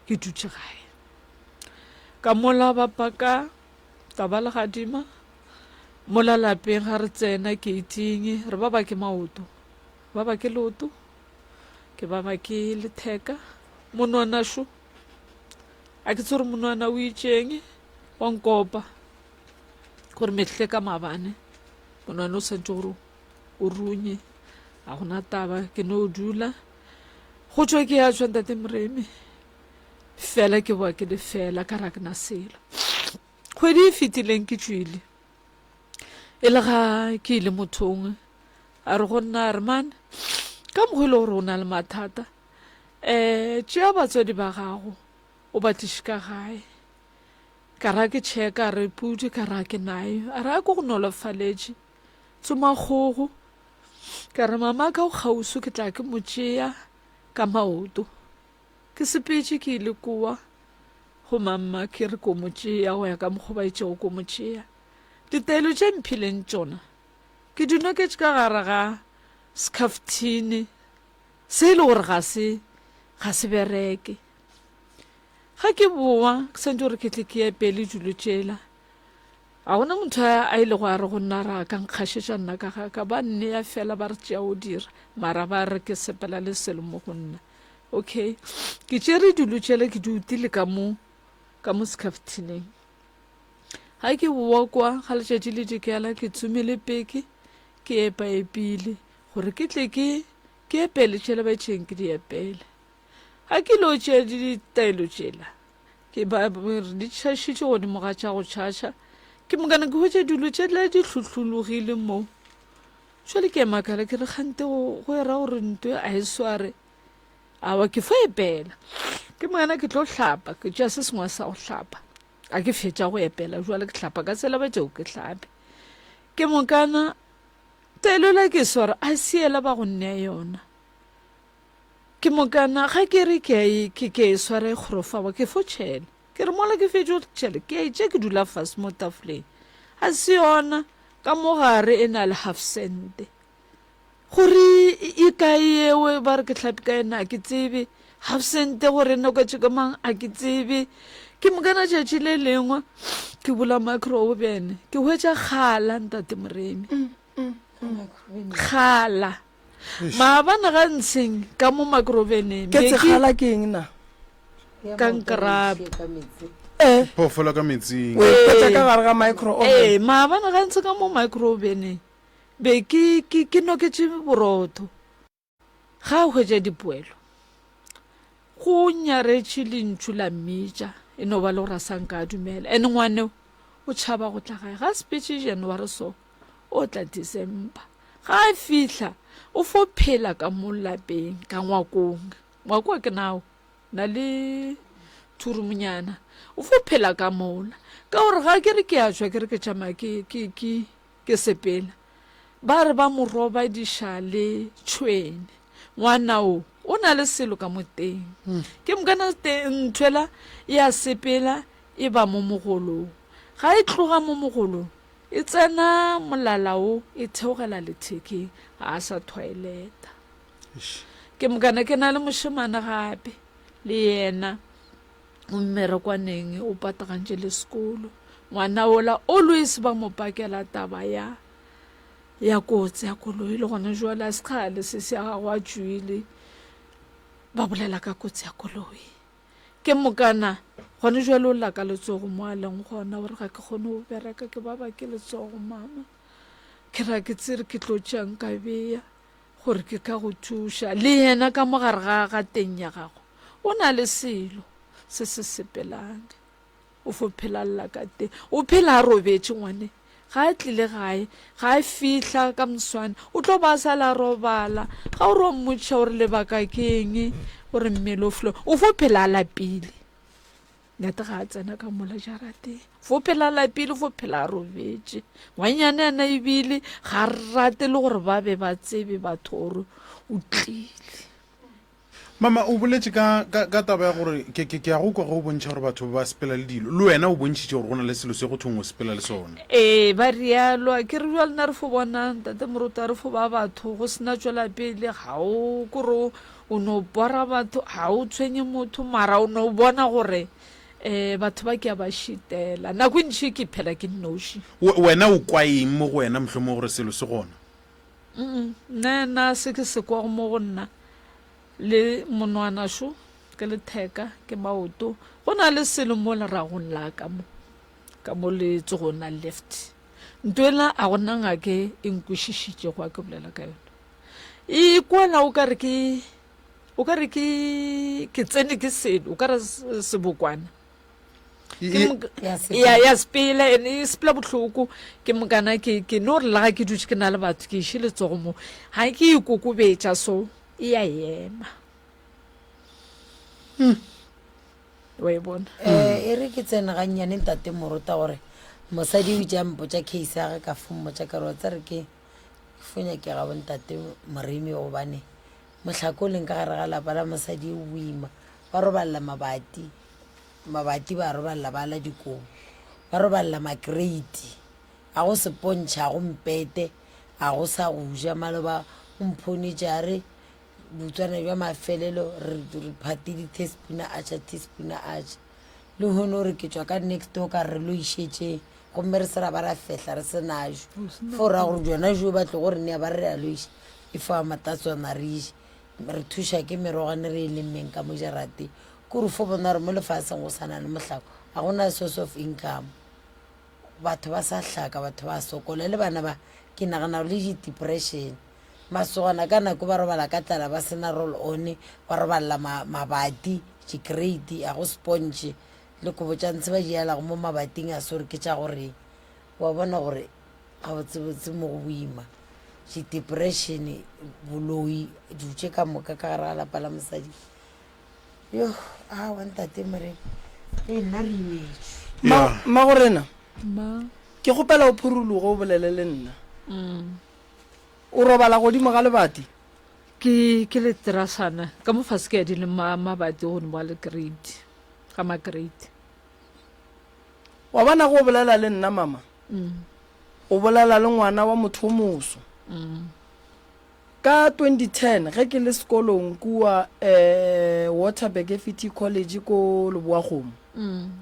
[SPEAKER 3] ke dutše gae ka mola bapaka taba le gadima mola lapeng ga re tsena ke iting re ba ba ke maoto ba ba ke loto ke ba ba ke letheka monwana sho a ke tsore monwana o itšeng wa nkopa gore mehle ka mabane monwana o santse gore o runye ga gona taba ke no dula go tswa ke ya tswa ntate Moremi fela ke boa ke le fela ka ra ke na selo kgwedi e fetileng ke tswile e le ga ke ile mothong a re go nna re man ka mogwele gore o na le mathata tšea batswadi ba gago o batliše ka gae ka ra ke checka re pudi ka ra ke nayo a ra ko go nolofaletše tsomakgogo ka re mama ka o kgausu ke tla ke mo tšea ka maoto ke sepetše ke ile kua go mamma ke re ko mo tšea go ya ka mokgwa ba itšego ko mo tšea ditaelo tše mphileng tšona ke dinoketše ka gare ga scaftini se ile gore ga se bereke ga ke boa ke sentse gore ke tle ke epele dilo tšela ga gona motho a ile go a re go nna ra ka nkgašetša nna ka gaka ba nne ya fela ba re tšea o dira mara ba re ke sepela le selo mo go nna okay ke tšere dilo tšela ke di utile ka mo scaftинeng ga ke boa kwa ga letšatši le dikela ke tsomile peke ke epaepile gore ke tle ke epele tšela ba tšheng ke di epele ga ke lo tšea ditaelo tšela ke di tšhašitše godimo ga tša go tšhaša ke mokana ke hwetša dilo tšela di hluhlulogile mo tšwale ke emakala ke re kgante go era gore ntwe a e sware awa ke fo epela ke mokana ke tlo hlapa ke tšea se sengwe sa go hlapa a ke fetša go epela jwale ke hlapa ka tsela ba tšeo ke hlape ke mokana taelo la ke swara a seela ba go nnea yona ke mokana ga ke re ke e swara e kgorofawa ke fo tšhele ke re mola ke fetše tšhele ke a itše ke dula fase mo tafoleng a se yona ka mogare e na le half cent gore e kae ewe ba re ke hlapi ka ena a ke tsebe half cent gore e nakatše ka mang a ke tsebe ke mokana tšatši le lengwe ke bula microven ke hwetša kgala ntate moremi kgala maabana ga ntsheng ka mo microveneng
[SPEAKER 2] ke tsekgala ke eng na
[SPEAKER 3] kankrab
[SPEAKER 1] phoofolo ka metsing
[SPEAKER 2] o epetša ka gare ga micro
[SPEAKER 3] maabana ga ntse ka mo microveneng be ke noketše borotho ga a hwetša dipoelo go nyaretše lentšu la mmitša e no ba le gore a sanka a dumela ande ngwaneo o tšhaba go tla gae ga sepetše january so o tla december ga a fihla o fo phela ka mo lapeng ka ngwako ke nao na le thurumonyana o fo phela ka mola ka gore ga ke re ke a tšwa ke re ke tšama ke sepela ba re ba mo roba dišale tšhwene ngwana o na le selo ka mo teng ke mokana nthwela ya sepela e ba mo mogolong ga e tloga mo mogolong e tsena molala o e theogela lethekeng ga a sa toileta ke mokana ke na le mošemane gape le yena o mmerekwaneng o patagantše le sekolo ngwana ola always ba mo pakela taba ya kotsi ya koloi le gona jwale a sekgale se se ya gago a tšwile ba bolela ka kotsi ya koloi ke mokana gone jwale o laka letsogo mo a leng gona gore ga ke kgone go bereka ke baba ke letsogo mama ke ra ke tsere ke tlotšang ka beya gore ke ka go thuša le yena ka mogare ga teng ya gago o na le selo se se sepelang o fo phela lla ka teng o phela a robetše ngwane ga a tlile gae ga a fihla ka moswane o tlo ba sala robala ga o re o mmotša gore lebaka ke eng gore mmele o flo o fo phela a lapile nate ga a tsena ka mola jarateng fo phela a lapile fo phela a robetše ngwanyane yana ebile ga rate le gore ba be ba tsebe batho gore o tlile
[SPEAKER 1] mama o boletše ka taba ya gore ke ya go kwa go bontšha gore batho ba sepela le dilo le wena o bontšhitše gore go na le selo se go thong o sepela le sone
[SPEAKER 3] ba rialo ke re jwa lena re fo bona ntate moruta re fo ba batho go sena tšwela pele ga o kore o no bora batho ga o tshwenye motho mara o no bona gore batho ba ke a ba šitela nako ntšhi ke phela ke nnoši
[SPEAKER 1] wena o kwa eng mo go wena mohlomong gore selo se gona
[SPEAKER 3] nna se ke se kwa go mo go nna le monwana šo ke letheka ke maoto go na le selo mo leragong la ka mo letsogona left ntwela a gona ngake e nkwešišitše go a ke bolela ka yona e kwala o ka re ke tsene ke selo o ka re sebokwana ya sepela ene e sepela bohloko ke mokana ke no re laga ke dutse ke na le batho ke iše letsogo mo ga ke ikokobetša so e ya ema wa e bona
[SPEAKER 5] e re ke tsene gannyane ntate morota gore mosadi o ja mpotsa case ya ge ka fommotsa ka re wa tsa re ke fonya ke ga bontate moremi gobane motlhakoleng ka gare ga lapa la mosadi o boima ba robalela mabati ba robalela ba la dikobo ba robalela magrade a go sepontšha a go mpete a go sa go ja maloba omphone jare botswana jwa mafelelo re phatile teaspoona acha le gone gore ke tswa ka next o ka re lo išetse gomme re sera ba ra fehla re senajo fo ra gore jona jo batle gore ne ba re a lo iše e fa matatswana re iše re thuša ke merogane re e lemmeng ka mo jarate kore fo bona re mo lefaseng go sana le motlhako ga gona source of income batho ba sa hlaka batho ba sokola le bana ba ke nagana le di-depression masogana ka nako ba robala ka tlala ba sena roll one ba robalela mabati digrade a go sponge le kobotšantse ba dialago mo mabating a sore ke tša gore wa bona gore ga botsebotse mo go boima di-depression boloi dutse ka moka ka gare ga lapa la mosadi yo a wantate more e nna re imetswe
[SPEAKER 2] ma gorena
[SPEAKER 3] ma
[SPEAKER 2] ke gopela o phurologo o bolele le nna o robala godimo ga lebati
[SPEAKER 3] ke le terasana ka mo fase ke ya di le mabati go ne ba le grade ga magrade
[SPEAKER 2] wa bona go bolela le nna mama o bolela le ngwana wa motho o moso ka 2010 ge ke le sekolong kua Waterberg FET College ko Leboakgomo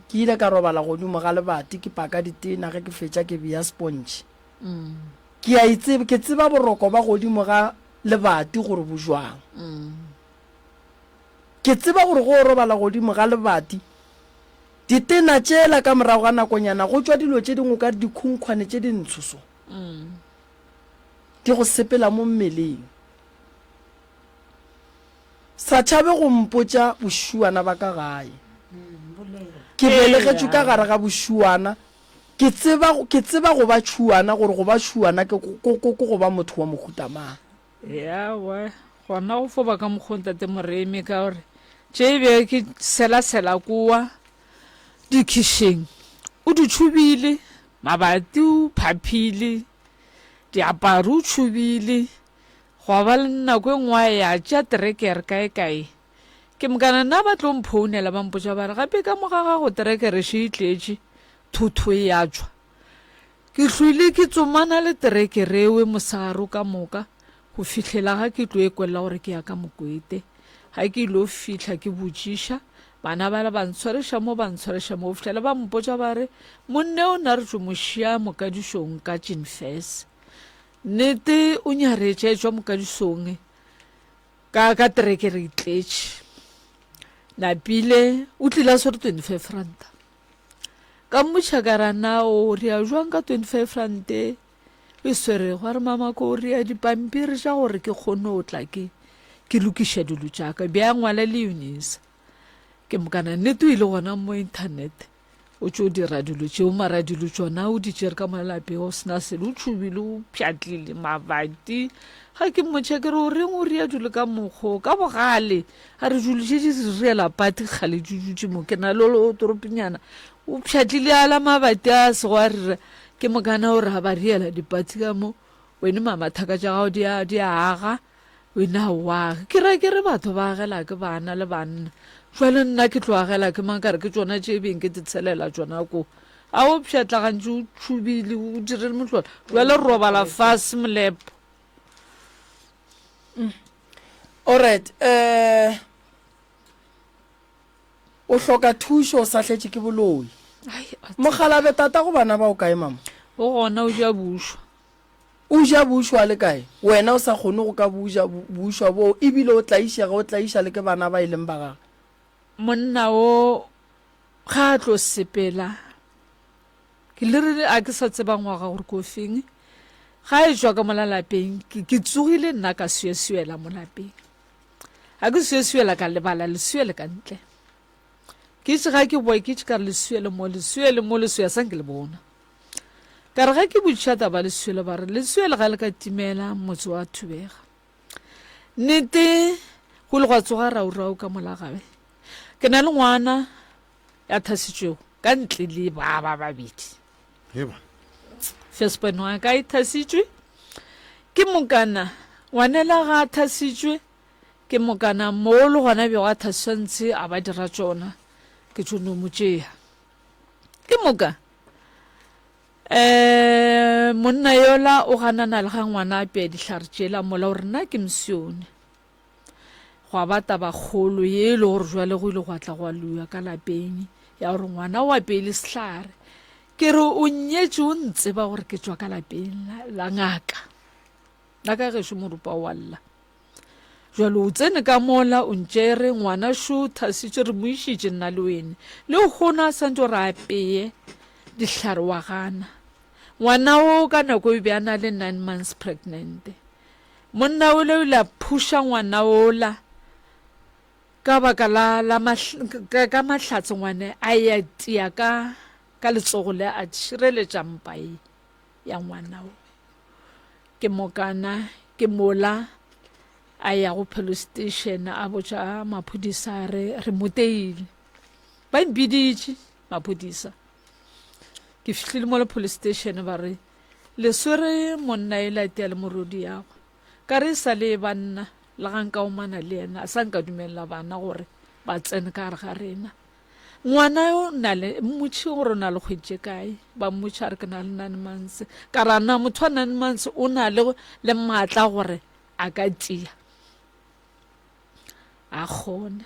[SPEAKER 2] ke ile ka robala godimo ga lebati ke paka ditena ge ke fetša ke bea sponge ke tseba boroko ba godimo ga lebati gore bo jwang ke tseba gore go robala godimo ga lebati ditena tšela ka morago ga nakonyana go tšwa dilo tše dingwe ka dikhunkwane tše dintshoso di go sepela mo mmeleng sa tšhabe go mpotša bošuana ba ka gae ke belegetšwe ka gare ga bošuana ke tseba go ba tšhuana gore go ba tšhuana ke go ba motho wa mohutamang
[SPEAKER 3] yawa gona go foba ka mokgontate moremi ka gore tše be ke sela kua dikhišeng o di tšhubile mabati o phaphile diaparo o tšhubile go ba le nako e ngwe ya tša terekere kae ke mokana nna ba tlo mphounela ba mpotša ba re gape ka moga ga go terekere še itletše thutho e ya tšwa ke hlwile ke tsomana le terekere ewe mosagaro ka moka go fihlela ga ke tlo e kwelela gore ke ya ka mokwete ga ke ilo fihla ke botšiša bana bala ba ntshwareša mo go fihlela ba mpotša ba re monne o na re tšo mošia mokadišong ka Jinfes nnete o nyaretša e tšwa mokadišong ka terekere itletše napile o tlile a swere 25 ranta ka motšhakarana o re a jwang ka 25 rante e swere go re mama ko o rea dipampiri tša gore ke kgone o tla ke lokiša dilo tšaka bja ngwala le unisa ke mokana nnete o ile gona mo internet o tšo dira dilo tšeo mara dilo tšona o di tšere ka molapeng o sena sele o tšhubile o pšhatlile mabati ga ke motšha ke re o reng o rea dilo ka mokgo ka bogale a re dilo tše di reela pati kgale dutse mo ke na le o toropinyana o pšhatlile ala mabati a sego a rera ke mokana gore ga ba reela dipati ka mo wene mamathaka tša gago di a aga wene a oage ke re batho ba agela ke bana le banna jwale nna ke tlo agela ke mang kare ke tsona tše beng ke tetshelela tsona ko a o pšhatlagantše o tšhubile o direle motlhola jwale re robala fase molepo
[SPEAKER 2] alright o hloka thušo o sa hletše ke boloi mogalabe tata go bana ba o kae mama
[SPEAKER 3] o gona o ja bušwa
[SPEAKER 2] o ja bušwa le kae wena o sa kgone go ka bušwa boo ebile o tlaiša le ke bana ba e leng ba gage
[SPEAKER 3] monna o ga a tlo sepela ke le re a ke sa tseba ngwaga gore ko feng ga e jwa ka molalapeng ke tsogile nna ka suesuela mo lapeng ga ke suesuela ka lebala lesuele ka ntle ke itse ga ke boa ke itse ka re lesuele mo lesuele sang ke le bona ka re ga ke botšiša taba lesuele ba re lesuele ga le ka timela motse wa thubega nnete go le gwa tsoga raurau ka molagabe ke na le ngwana ya thasitšwego ka ntle le ba babedi
[SPEAKER 1] Heba.
[SPEAKER 3] firstborn wa ka e thasitšwe ke mokana ngwanela ga a thasitšwe ke mokana moolo gona bego a thasantse a ba dira tsona ke tšhono mo tšea ke moka monna yola o ganana le ga ngwana a pea dihlare tšela mola gore nna ke mosione go a ba taba kgolo ye e le gore jwale go ile go atla go a lua ka lapeng ya gore ngwana o apeile sehlare ke re o nyetse o ntseba gore ke tswa ka lapeng la ngaka la ka gešo morupa wa lla jwale o tsene ka mola o ntšere ngwana šo thasitše re mo išitše nna le wene le gona a santse gore a apeye dihlare wa gana ngwana o ka nako e be a na le 9 months pregnant monna o le la phusha ngwana ola ka baka ka mahlatse ngwane a ya tia ka letsogo le a šireletša mpai ya ngwana o ke mokana ke mola a ya go police station a botša maphodisa re moteile ba mpiditše maphodisa ke fihlile mo le police station ba re le swere monna e latea le morodi yago ka re sa le banna la ga nka omana le yena a sa nka dumelela bana gore ba tsene ka gare ga rena ngwana o na le mmotši gore o na le kgweditše kae ba mmotša re ke na le 9 months ka rana motho wa 9 months o na le maatla gore a ka tia a kgone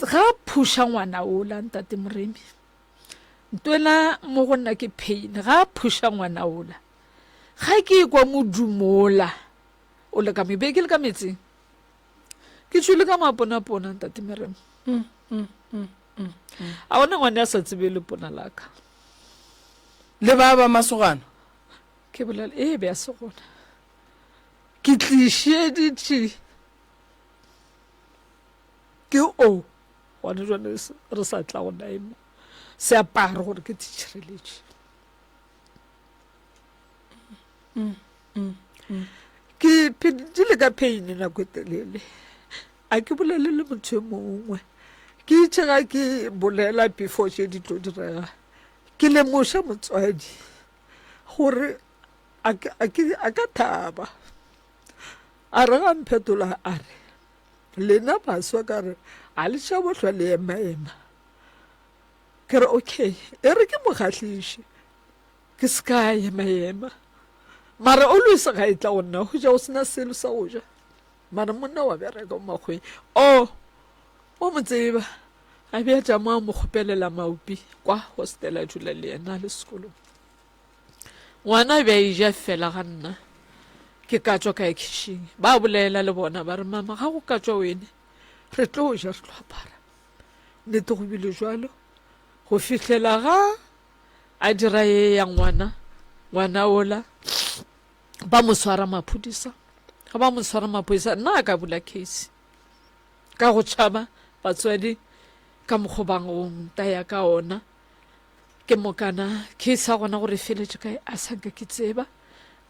[SPEAKER 3] ga phusha ngwana o la ntate Moremi ntwela mo go nna ke pain ga phusha ngwana o la ga ke kwa modumola o le ka mebeke le ka metseng ke tšhwile ka maponapona ntate Moremi a bona ngwane a sa tsebe le pona laka
[SPEAKER 2] le ba masogana
[SPEAKER 3] ke bolela be a se gona ke tlišeditše ke o gone jone re sa tla go naemo se apare gore ke tšhireletše ke phedile ka pain nako e telele a ke bolele le motho e mongwe ke itšega ke bolela before tše di tlo direga ke lemoša motswadi gore a ka thaba a re ga mphetola a re lena baswa ka re a le tša bohlwa le ema ke re okay e re ke mokgahlise ke se ka ema mara o luisa ga e tla go nna go ja go sena selo sa go ja mara monna wa bereka o makgweng o mo tseba a bea tšamo a mo kgopelela maupi kwa hostela dula le yena le sekolong ngwana bja ija fela ga nna ke ka tswa ka kitchen ba bolela le bona ba re mama ga go ka tswa wene re tlo ja re tlo apara nnete go bile jwalo go fihlela ga a dira ye ya ngwana ola ba mo swara maphodisa ga ba mo swara maphodisa nna a ka bula case ka go tšhaba batswadi ka mokgobangong taya ka ona ke mokana case a gona gore feletše kae a sanka ke tseba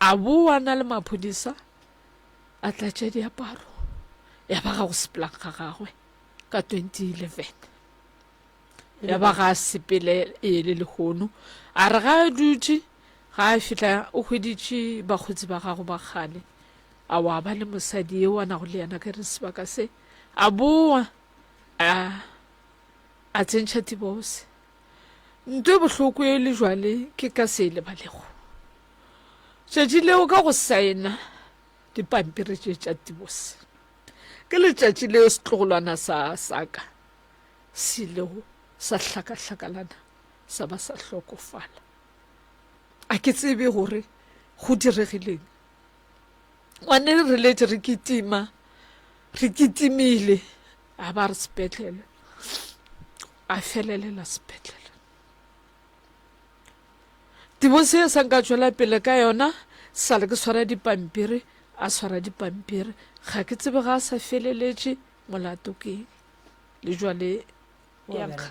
[SPEAKER 3] a boa na le maphodisa a tlatša diaparo ya ba ga go seplang ga gagwe ka 2011 ya ba ga a sepele e le lehono a re ga a dutše ga a fihla o hweditše bakgotsi ba gago ba kgale a wa ba le mosadi eo a nago le yana ka re sebaka se a boa a tsentšha divorce ntho e bohloko e le jwale ke ka se le balego tšatši leo ka go saena dipampiri tše tša divorce ke letšatši leo setlogolwana sa ka se ilego sa hlakahlakalana sa ba sa hlokofala a ke tsebe gore go diregileng ngwane re letse re kitimile a ba re sepetlele a felelela sepetlele divorce e sanka tšwela pele ka yona sa le ke swara dipampiri a swara dipampiri ga ke tsebe ga a sa feleletše molato ke le jwale yankga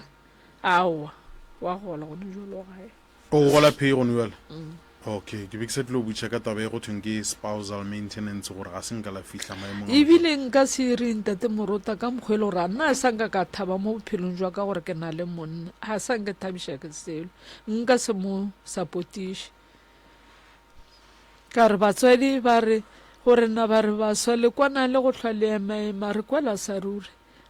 [SPEAKER 3] aowa wa gola gone jalo gae
[SPEAKER 1] o gola phei gone jwale okay ke be ke se tlo butša ka taba e go thweng ke spousal maintenance gore ga se nka la fihla maemong
[SPEAKER 6] ebile nka se re ntate morota ka mokgwele gore a nna a sa nka ka thaba mo bophelong jwa ka gore ke na le monna ga sa nke thabiša ke selo nka se mo supportiše ka re batswadi ba re gore nna ba re baswa le kwana le go tlhwa le emaema re kwela sa ruri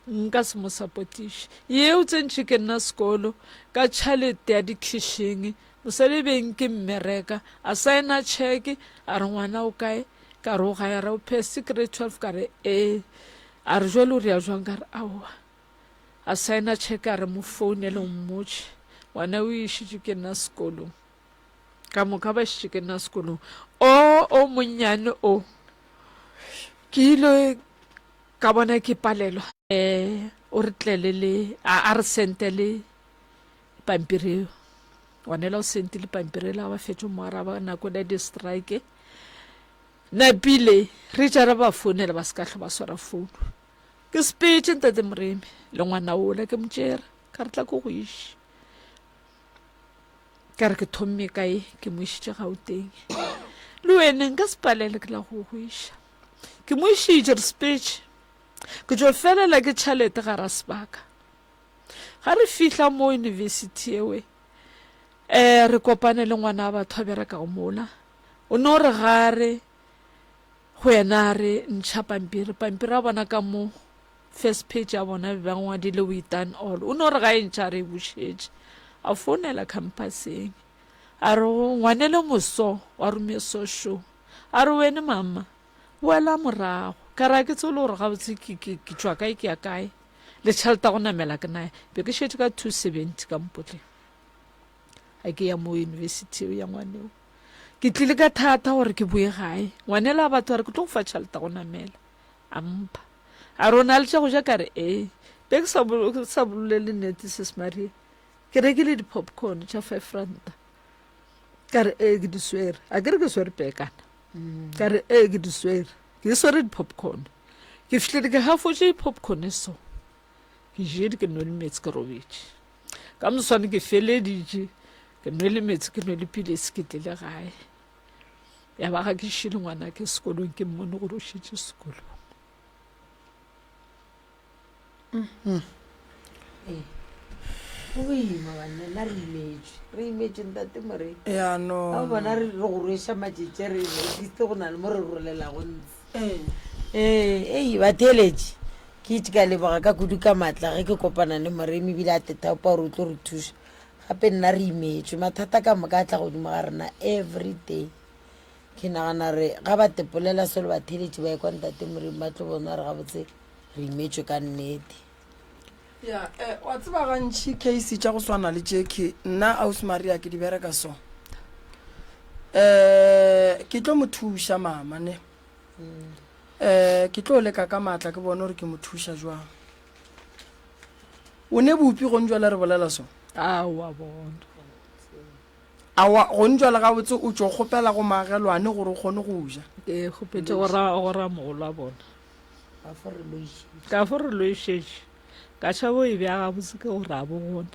[SPEAKER 6] nka se mo supportiše yeo tsentšhe ke nna sekolo ka tšhalete ya dikhišing mosadi beng ke mmereka a signa check a re ngwana o kae ka re o gaya ra o phese grade 12 ka re a re jalo re ya jwang ka re aowa a signa check a re mo founele mmotse ngwana o išitše ke nna sekolong ka moka ba šitše ke nna sekolong o monnyane o ke ile ka bona ke palelwa o re tlelele a re sentele pampiri wanela o sentile pampiri la ba fetše moara ba nako la di-strike napile re tšara ba founela ba se ka tlho ba swara founu ke sepetse ntate moremi le ngwana ola ke motšere ka re tla ko go iše ka re ke thomme kae ke mo išitše gauteng le wene nka sepalele ke la go iša ke mo išitše re sepetse ke tšo felela ke tšhalete ga ra sebaka ga re fihla mo university ewe re kopane le ngwana wa batho a bereka go mola o ne o re gare go yena re ntšha pampiri a bona ka mo first page a bona ba ngwadile we done all o ne o re ga e ntšha re e bušetše a founela campuseng a re ngwanele moso wa romeso show a re wene mama boela morago ka ra ke tsole gore gabotse ke tšwa kae ke ya kae le tšhaleta go namela ke naye be ke šetse ka 270 ka mpotleng a ke ya mo university ya ngwaneo ke tlile ka thata gore ke boe gae ngwanela a batho a re ke tlo go fa tšhaleta go namela a mpha a rona le tša go ja ka re be ke sa bololele nnete sesemarie ke rekile di-popcorn tša 5 ranta ka re ke di swere a ke re ke swere pekana ka re ke di swere ke swere di-popcorn ke fihlele ke hafotše popcorn so ke jedi ke nole metsi ke robetše ka moswane ke feleditše ke nole metsi ke nole pilesi ke tlile gae ya ba ga ke šile ngwana ke sekolong ke mmone gore o šetše sekolong
[SPEAKER 5] boima bannena re imetše ntate more
[SPEAKER 2] yaanong
[SPEAKER 5] a bona re go rweša matšetše re rekiste go na le mo re rolelago ntse batheletše ke itse ka leboga ka kudu ka maatla ge ke kopana le moremi ebile a tethaopa gore o tlo re thuša gape nna re imetšwe mathata ka moka a tla godimo ga rena every day ke nagana re ga ba tepolela selo batheletše ba ye kwa ntate moremi ba tlo bona re gabotse re imetšwe ka nnete
[SPEAKER 2] ya wa tseba gantšhi case tša go swana le jeke nna aus maria ke di bereka so ke tlo mo thuša mama ne ke tlo leka ka maatla ke bone gore ke mo thuša jwang o ne bopi go njwala re bolela so
[SPEAKER 6] awa bona
[SPEAKER 2] awa go njwala ga botse o tšo kgopela go magelwane gore o kgone go ja
[SPEAKER 6] ke kgopetse gora mogolo a bona ka fo re lo išetše ka tšhabo e bja gabotse ke gore a bo gona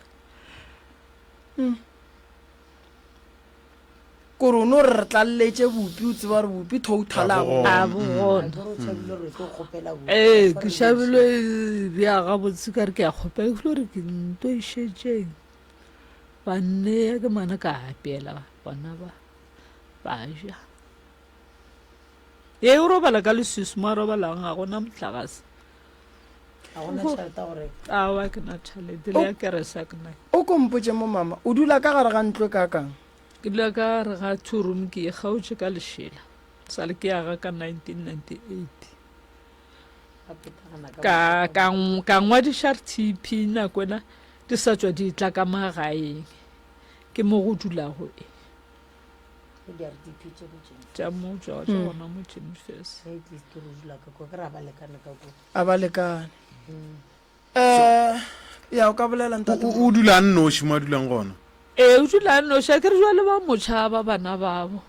[SPEAKER 2] kore o ne o re tlalletše bopi o tseba gore bopi toutalago
[SPEAKER 6] a bo gona ke šhabile bja gabotse ka re ke a kgopela ke file gore ke nto išetšeng banne ya ke mana ka apeela bona ba ja ye o robala ka lesusu mo a robalang ga gona motlakase awa ke na tšhalete le ya keresa ke nae
[SPEAKER 2] o kompotše mo mama o dula ka gare ga ntlo ka kang
[SPEAKER 6] ke dula ka gare ga 2 room ke e kgaotše ka lešela sale ke yaga ka 1998 ka ngwadiša rtp nakwena di sa tswa di tla ka magaeng ke mo go dulago tša mo tša gona mo jenifers
[SPEAKER 2] a ba lekane ya o ka bolela ntate
[SPEAKER 1] o dula nnoši mo a dulang gona
[SPEAKER 6] o dula noša ke re jale ba motšhaba bana babo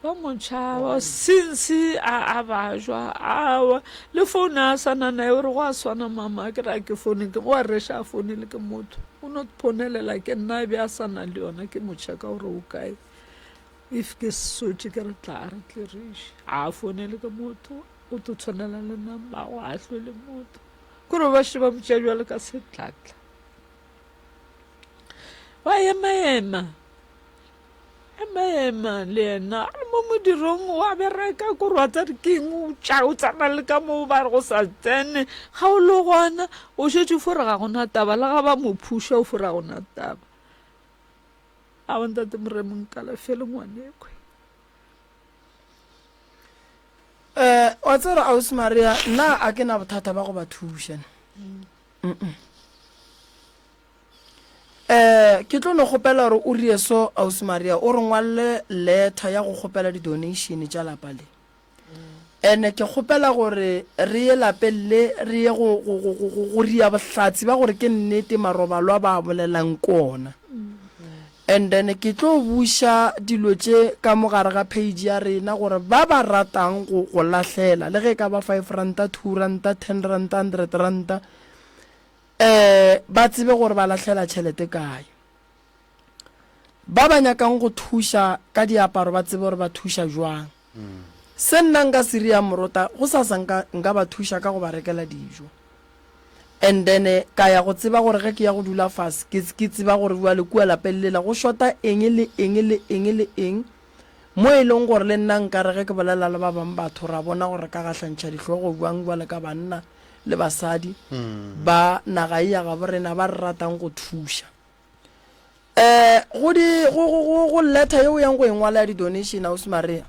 [SPEAKER 6] ba motšhaba since a bajwa awa le phone a sana nae ore go a swana mama ke ra ke phone ke go a resha a founile ke motho o not phonelela ke nna be a sana le yona ke motšhaka gore o kae if ke sotse ke re tla re tleriše a founele ke motho o to tshwanela le namba go a hlwe le motho kore ba sheba motšha jwale ka setlatla ba ema le ena a mo modirong wa bereka kore wa tsa dikeng o tsana le ka moo ba re go sa tsene ga o le gona o šetse fore ga gona taba le ga ba mo phusha o fore ga gona taba a bontate moremong kalafele ngwanekwe
[SPEAKER 2] wa tsere Ausi Maria nna a ke na bothata ba go ba thuša ke tlo no gopela gore o rie so Ausi Maria o re ngwalle letter ya go gopela di-donation tša lapa le ene ke gopela gore re ye lapeng le re ye go ria bohlatsi ba gore ke nnete marobalo a ba bolelang kona and then ke tlo buša dilo tše ka mogare ga page ya rena gore ba ba ratang go lahlela le ge ka ba 5 ranta 2 ranta 10 ranta 100 ranta ba tsebe gore ba lahlela tšhelete kae ba ba nyakang go thuša ka diaparo ba tsebe gore ba thuša jwang se nna nka se ria morota go sasa nka ba thuša ka go ba rekela dijo and then ka ya go tseba gore ge ke ya go dula fase ke tseba gore bua le kua lapelela go shota eng le eng mo e leng gore le nna nka re ge ke bolela le ba bang batho ra bona gore ka gahlantšha ditlhogo buang bua le ka banna le basadi ba naga ya ga borena ba re ratang go thuša go letter yeo yang go engwala ya di-donation Ausi Maria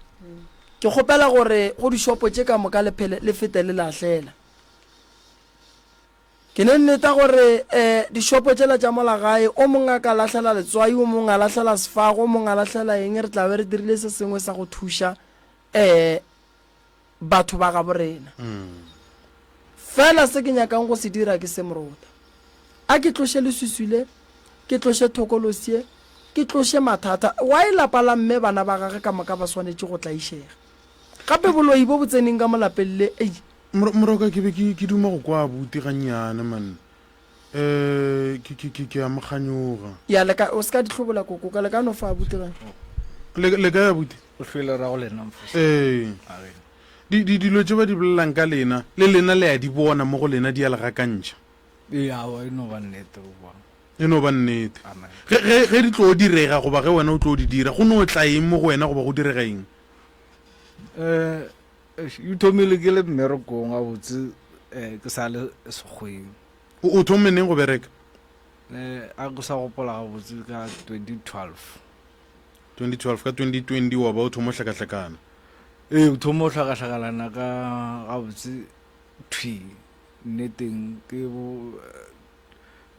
[SPEAKER 2] ke kgopela gore go di-shopo tše ka moka le fete le lahlela ke ne nneta gore di-shopo tšela tša molagae o mongwe a ka lahlela letswai o mongwe a lahlela sefago o mongwe a lahlela eng re tla be re dirile se sengwe sa go thuša batho ba ga borena fela se ke nyakang go se dira ke se morota a ke tloshe leswiswile ke tloshe thokolosie ke tloshe mathata wa e lapa la mme bana ba gage ka moka ba swanetše go tlaišega gape boloi bo botseneng ka molapeng le
[SPEAKER 1] moroka ke be ke duma go kwa buti gannyane man ke a moganyoga
[SPEAKER 2] ya leka o se ka ditlhobola koko ka leka no fa buti ga
[SPEAKER 1] le ka ya buti
[SPEAKER 4] o hlwele ra go lena
[SPEAKER 1] dilo tše ba di bolelang ka lena le lena le ya di bona mo go lena di a legakantšha
[SPEAKER 4] yawa e no ba nnete
[SPEAKER 1] e no ba nnete ge di tlo direga goba ge wena o tlo di dira go ne o tla eng mo go wena goba go direga eng
[SPEAKER 4] you thomile ke le mmerekong a botse ke sa le segweng
[SPEAKER 1] o thome neng go bereka
[SPEAKER 4] a go sa gopola ga botse ka 2012
[SPEAKER 1] ka 2020 wa ba o thomo hlakahlakana
[SPEAKER 4] o thomo hlakahlakalana ka ga botse thwi nneteng ke bo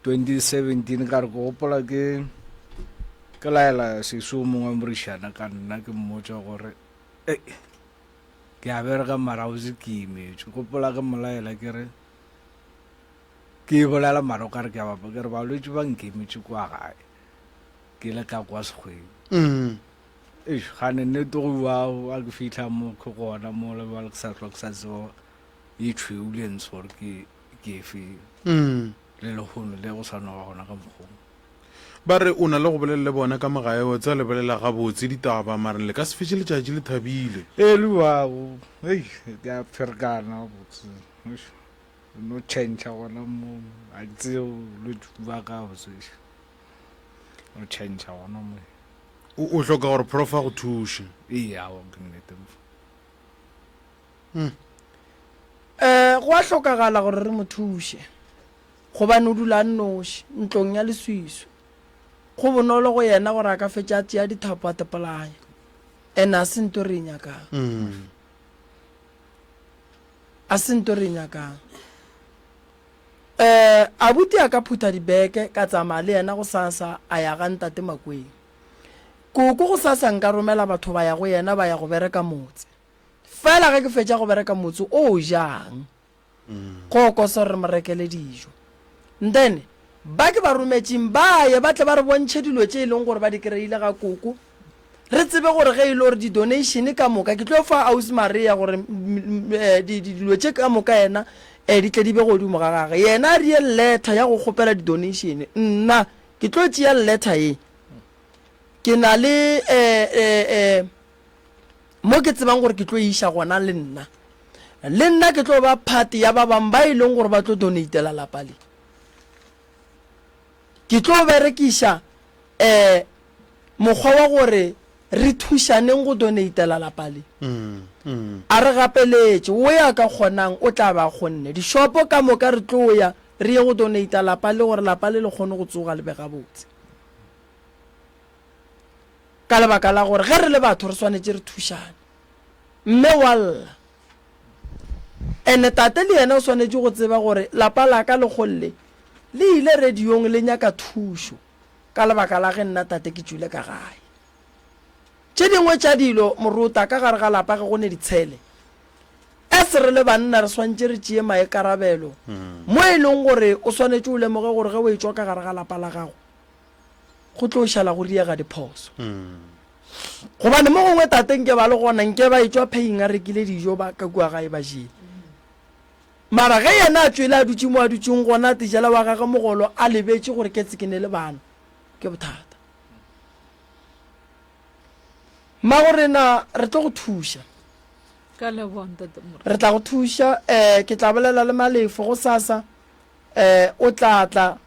[SPEAKER 4] 2017 ka re go gopola ke laela seso mongwe morišana ka nna ke mmotsa gore ke a bereka mara o se ke imetše gopola ke molaela ke re ke bolela mara o ka re ke a bapa ke re balwetse ba nkemetše kwa gae ke le ka kwa segweng gane nnete go wao a ke fitlha mo ke gona mo lebala ke sa tloa ke sa tseo e tšhweulentse gore ke efe le legono le go tshwanoga gona ka mokgong
[SPEAKER 1] ba re o na le go bolelele bona ka mogae o tsa le bolela gabotse ditaba mare le ka se fetse letšatši le thabile
[SPEAKER 4] le wao ke a pherekana botse no change gona mo a tseo le ba ka botse no change gona mo
[SPEAKER 1] o hloka gore prof a go thuše
[SPEAKER 4] wa ke nnete
[SPEAKER 2] go a hlokagala gore re mo thuše gobane o dula nnoši ntlong ya leswiswi go bonolo go yena gore a ka fetša tšea dithapo a tepolaya and a se nto re nyakang abuti a ka phutha dibeke ka tsamaya le yena go sasa a ya ga ntate Makweng koko go sasa nka romela batho ba ya go yena ba ya go bereka motse fela ge ke fetša go bereka motse o jang koko se re mo rekele dijo then ba ke ba rometšeng ba ye ba tle ba re bontšhe dilo tše e leng gore ba di kry-ile ga koko re tsebe gore ge e le gore di-donation ka moka ke tlo fa ausi Maria gore dilo tše ka moka yena di tle di be godimo ga gage yena a rie letter ya go kgopela di-donation nna ke tlo tšea letter ye ke na le mo ke tsebang gore ke tlo iša gona le nna ke tlo ba party ya ba bang ba e leng gore ba tlo donatela lapa le ke tlo berekiša mokgwa wa gore re thušaneng go donatela lapa le a re gapeletše o ya ka kgonang o tla ba kgonne dishopo ka moka re tlo ya re ye go donata lapa le gore lapa le kgone go tsoga le be gabotse ka lebaka la gore ge re le batho re swanetše re thušane mme walla ene tate le yena o swanetše go tseba gore lapa la ka lekgolle le ile radiong le nyaka thušo ka lebaka la ge nna tate ke tšwile ka gae tše dingwe tša dilo moruta ka gare ga lapa ge go ne ditshele se re le banna re swantše re tšee maekarabelo mo e leng gore o swanetše o lemoge gore ge o e tswa ka gare ga lapa la gago go tlo šala go riega diphoso gobane mo gongwe tateng ke ba le gona nke ba e tswa paying a rekile dijo ba ka kua gae ba jele mara ge yena a tswele a dutse mo a dutseng gona tejela wa gage mogolo a lebetse gore ke tsekene le bana ke bothata ma gore na re tlo go thuša
[SPEAKER 6] ka leboa ntate Morena.
[SPEAKER 2] re tla go thuša ke tla bolela le Malefo go sasa o tlatla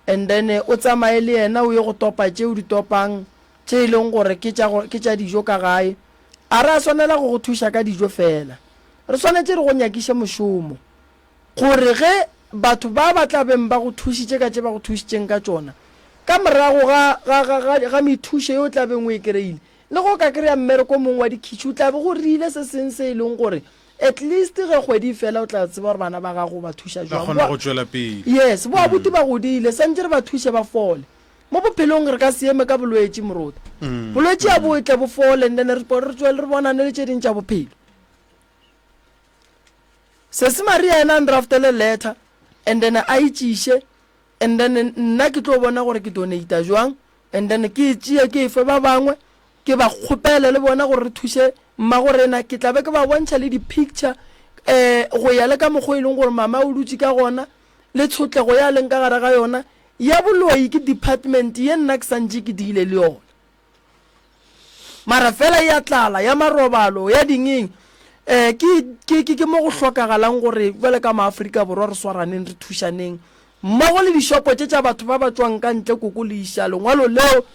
[SPEAKER 2] and then o tsamaye le yena o ye go topa tšeo di topang tše e leng gore ke tša dijo ka gae a re a swanela go go thuša ka dijo fela re swanetše re go nyakiše mošomo gore ge batho ba ba tla beng ba go thušitše ka tše ba go thušitšeng ka tšona ka morago ga methušo yo o tla beng o e kry-ile le go ka kry-a mmereko mongwe wa dikitšhi o tla be go rile se seng se e leng gore at least ge kgwedi fela o tla tseba gore bana ba gago ba thuša yes boa buti ba godile santse re ba thuše ba fole mo bophelong re ka seeme ka bolwetse morota bolwetse a bo tle bo fole and then re tswele re bonane le tše ding tša bophelo sese Maria ena ndraftele letter and then a itšiše and then nna ke tlo bona gore ke donata jwang and then ke tšea ke efe ba bangwe ke ba kgopele le bona gore re thuše mma gorena ke tlabe ke ba bontšha le di-picture go ya le ka mokgwa e leng gore mama o dutse ka gona le tshotlego ya leng ka gare ga yona ya boloi ke department ye nna ke santše ke diile le yona mara fela ya tlala ya marobalo ya dingeng ke mo go hlokagalang gore bjale ka maaforika borwa re swaraneng re thušaneng mmogo le dishopo tše tša batho ba ba tswang ka ntle koko le iša lengwalo leo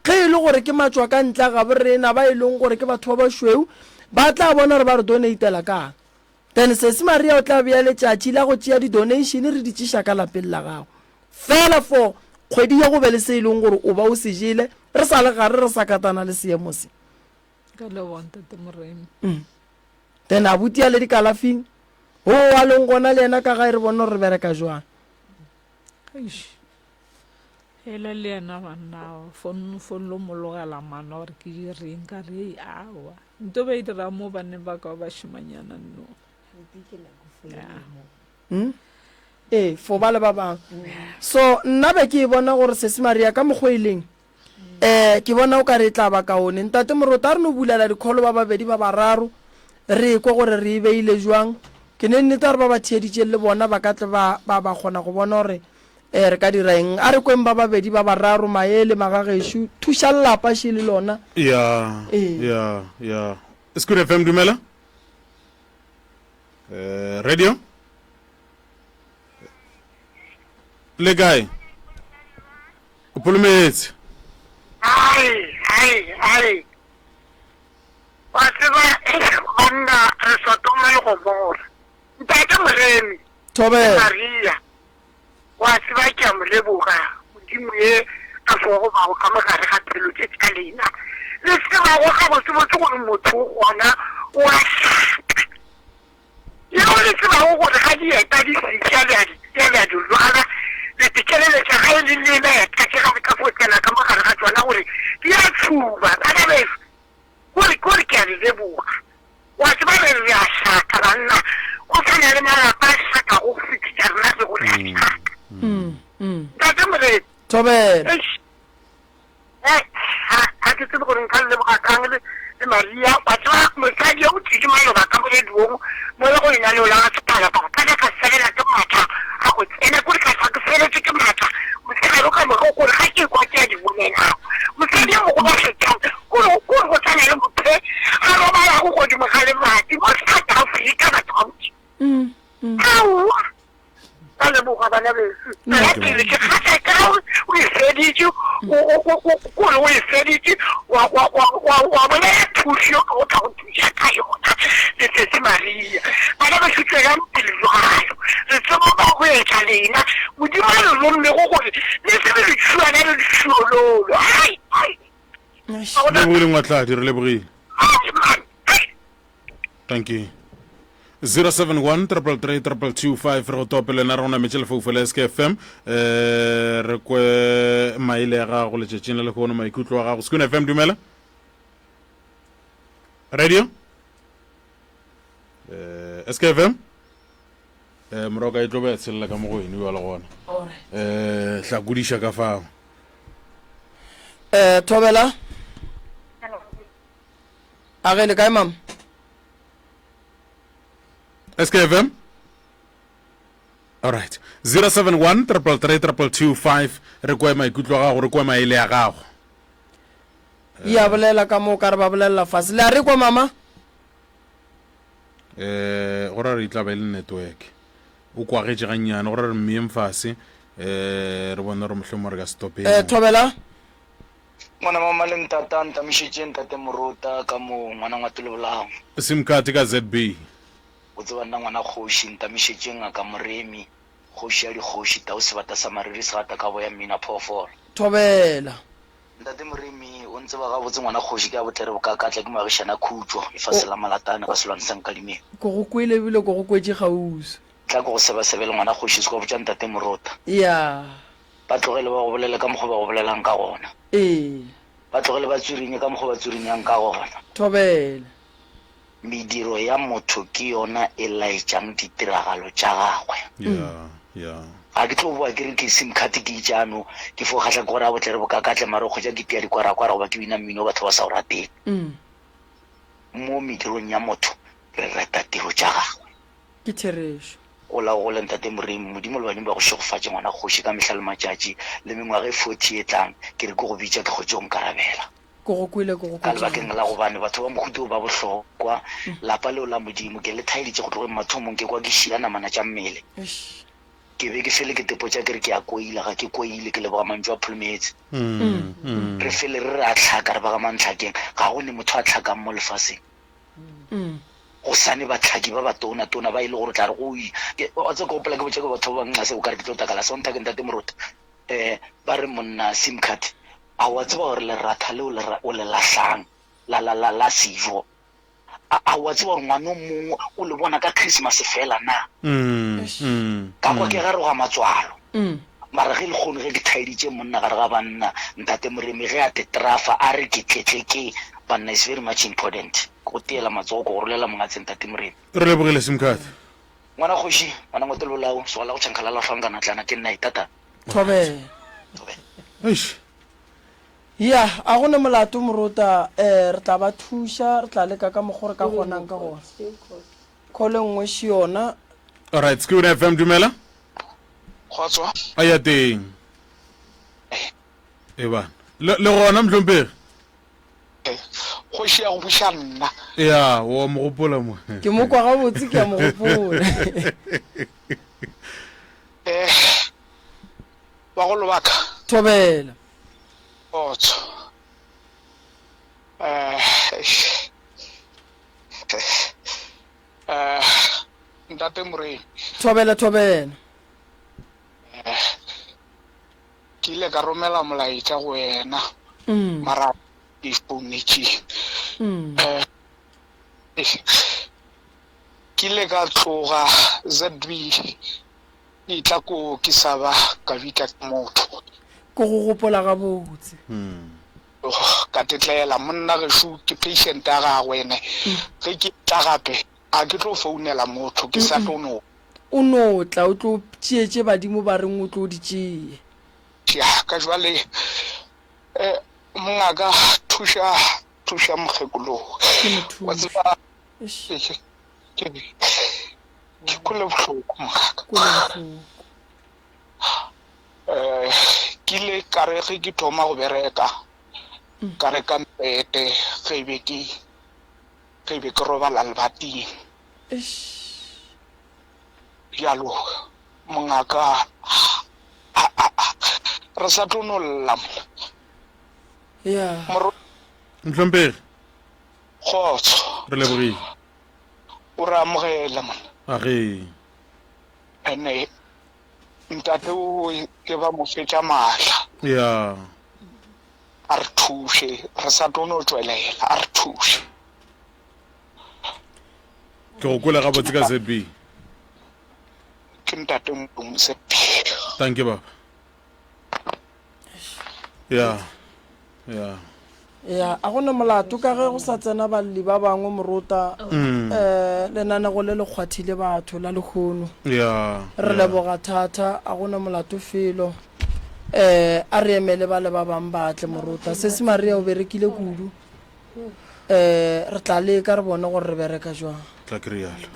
[SPEAKER 2] ge e le gore ke matswa ka ntle ga borena ba e leng gore ke batho ba ba šweu ba tla bona gore ba re donatela kang then sese Maria o tla bea letšatši la go tšea di-donation re di tšiša ka lapeng la gago fela for kgwedi ya go be le se e leng gore o ba o se jele re sa le gare re sa katana le seemo se
[SPEAKER 6] ka leboa ntate Morena.
[SPEAKER 2] then a butia le dikalafing o a leng gona le yena ka gae re bone gore re bereka jwang
[SPEAKER 6] hela le yena banna fonlo mologela mana gore ke direng ka re awa nto ba e dira mo baneng ba ka ba šimanyana no
[SPEAKER 2] for ba le ba bang so nna be ke bona gore sese Maria ka mokgwa ileng ke bona o ka re tla ba kaone ntate Morota re no bulela dikholo ba babedi ba bararo re kwa gore re beile jwang ke ne nnete gore ba ba thieditše le bona ba ka tle ba kgona go bona gore re ka direng a re kweng ba babedi ba bararo maele magagešo thuša lelapa še le lona
[SPEAKER 1] ya Scoot FM dumela radio le kae o polometse
[SPEAKER 7] ai wa tseba banna re sa tomele go bona ntate Moremi Maria wa tseba ke a moleboga modimo ye a fogo ba go ka mogare ga pelo tše tša leina le tseba go ga botsebotse gore motho gona wa yeo le tseba go gore ga dieta di fitlha le a dilwala le tekelele tša gae le lena eta ke gabe ka fotsela ka mogare ga tsona gore di a tshuba bana beso gore ke a le leboga wa tseba re a šaka banna go tshwana le malapa a šaka go fitlha rena se go le a šaka ntate Moremi
[SPEAKER 2] Tobela
[SPEAKER 7] ha ke tsebe gore nka le bogakang le Maria ba tla mosadi o tshitse maloba ka mo duong mo le go ina le ola sepala ba ka ka selela ke matha a go tsena gore ka sa ke feletse ke matha mosadi o ka mo go gore ga ke kwa tsa di bonela mosadi o go ba fetsa go tsana le motho a ro ba ya go di mogale mati mo sa ta Afrika ba tsauti awu ale bo ga bana besu ya ke le ke ga ka o ifeditse o ifeditse wa bona thuso o tla go thusa ka yona le se Maria bana ba sutela mpile jwalo re tsoma ba go etla lena modimo le lo mme go gore le se le tshwana le tsholo ai
[SPEAKER 1] le bogile ngwatla di re le bogile thank you 071-333-225 re go topele na rona metsele foufela SKFM re kwe maile ya gago letšatšing le lekgono maikutlo wa gago Skun FM dumela radio SKFM moroka e tlo ba tshelela ka mo go ene wa le gona tla kudiša ka fao
[SPEAKER 2] Thobela a ge le kae mama
[SPEAKER 1] SKFM alright 071-333-225 re kwe maikutlo a gago re kwe maele ya gago
[SPEAKER 2] ya bolela ka mo ka re ba bolela fase le a re kwa mama
[SPEAKER 1] go ra re itla ba ile network o kwagetse gannyane go ra re mmeng fase re bona re mohlomong re ka stopeng
[SPEAKER 2] Thobela
[SPEAKER 8] ngwana mama le ntata ntamišitše ntate Moruta ka mo ngwana ngwate le bolao
[SPEAKER 1] simkati ka ZB
[SPEAKER 8] o tseba nna ngwana kgoši ntamišitše ngaka Moremi kgoši ya dikgoši tao sebata sa mariri se gata ka boya mmina phoofolo
[SPEAKER 2] Thobela
[SPEAKER 8] ntate Moremi o ntse ba gabotse ngwana kgoši ka botere bo ka katla ke moagišana khutšo e fa sela malatane ka selwane sa nkadimeng
[SPEAKER 2] ko go kwele ebile ko go kwetse gausi
[SPEAKER 8] tla ko go sebasebele ngwana kgoši se kwa botša ntate Moruta
[SPEAKER 2] ya
[SPEAKER 8] ba tlogele ba go bolela ka mokgwa ba go bolelang ka gona ba tlogele ba tswirinye ka mokgwa ba tswirinyang ka gona
[SPEAKER 2] Thobela
[SPEAKER 8] mediro ya motho ke yona e laetšang ditiragalo tša gagwe ga ke tlo boa ke re ke sim card ke itšano ke fo kgatlha ke gore a botlere bo ka katle mare go ja dipia dikwara-kwara goba ke bina mmino batho ba sa o rateng mo medirong ya motho re rata tiro tša gagwe
[SPEAKER 2] ke therešo
[SPEAKER 8] o la go lentate Moremi modimo le baneng ba go šegofatše ngwana kgoši ka mehla le matšatši le mengwaga e 40 e tlang ke re ke go bitša ke kgotse o nkarabela
[SPEAKER 2] ko go kwele ko go
[SPEAKER 8] ka lebakeng la gobane batho ba mohuti o ba bohlokwa lapa leo la modimo ke le thaeditše go tlogeng mathomong ke kwa ke šia namana tša mmele ke be ke fele ke tepo tša ke re ke a koile ga ke koile ke leboga mantšu a phulumetse re fele re re a tlhaka re baga mantlhakeng ga go ne motho a tlhakang mo lefaseng go sane batlhaki ba batona-tona ba ile gore tla re go a tse ka opela ke botša ke batho ba bangase o ka re ke tlo takala sonthake ntate Moruta ba re monna sim card a wa tseba gore lerata le o le lahlang la sijo a wa tseba gore ngwana o mongwe o le bona ka Christmas fela na ka kwa ke gare go a matswalo mara ge le kgone ge ke thaeditše monna gare ga banna ntate Moremi ge a tetrafa a re ke tletle ke banna is very much important go teela matsogo go rolela mongatse ntate Moremi
[SPEAKER 1] re lebogile simcard
[SPEAKER 8] ngwana kgoši ngwana ngote le bolao soala go tšhankgalala fangana tlana ke nna itata
[SPEAKER 2] Thobela ya a gone molato Moruta re tla ba thuša re tla leka ka mogore ka gonang ka gona khole nngwe še yona
[SPEAKER 1] alright Skun FM dumela
[SPEAKER 8] kgotswa
[SPEAKER 1] a ya teng e bana le gona mhlomphegi
[SPEAKER 8] kgoši ya go buša nna
[SPEAKER 1] ya wa mogopola mo
[SPEAKER 2] ke mo kwa gabotse ke a mogopola
[SPEAKER 8] wa go lobaka
[SPEAKER 2] Thobela
[SPEAKER 8] otso ntate Moremi
[SPEAKER 2] Thobela
[SPEAKER 8] ke ile ka romela molaetša go wena mara ke founetše ke ile ka tloga ZB ke tla ko ke sa ba ka bita motho
[SPEAKER 2] ko go gopola gabotse
[SPEAKER 8] ka tetlela monna gešo ke patient ya gagwe ene ge ke tla gape a ke tlo founela motho ke sa tlo
[SPEAKER 2] o notla o tlo tšeetše badimo ba reng o tlo di tšee
[SPEAKER 8] ya ka jwale mongaka
[SPEAKER 7] thuša mokgekolo wa tseba ke kole bohloko mogaka ke ile ka re ge ke thoma go bereka ka reka mpete ge be ke robala lebating bjalo mongaka re sa tlo no llamola
[SPEAKER 1] Mhlomphegi
[SPEAKER 7] kgotso
[SPEAKER 1] re lebogile
[SPEAKER 7] o re amogela mona
[SPEAKER 1] age
[SPEAKER 7] ene ntate o ke ba mo fetša maatla
[SPEAKER 1] ya
[SPEAKER 7] a re thuše re sa tlo no tswelela a re thuše
[SPEAKER 1] ke go kwela gabotse ka ZB
[SPEAKER 7] ke ntate Mosepelo
[SPEAKER 1] thank you baba ya
[SPEAKER 2] a gone molato ka ge go sa tsena balli ba bangwe morota lenanego le le kgwathile batho la lekgono re leboga thata a gone molato felo a re emele ba le ba bang batle morota se se maria o berekile kudu re tla leka re bone gore re bereka jwang
[SPEAKER 1] tla ke rialo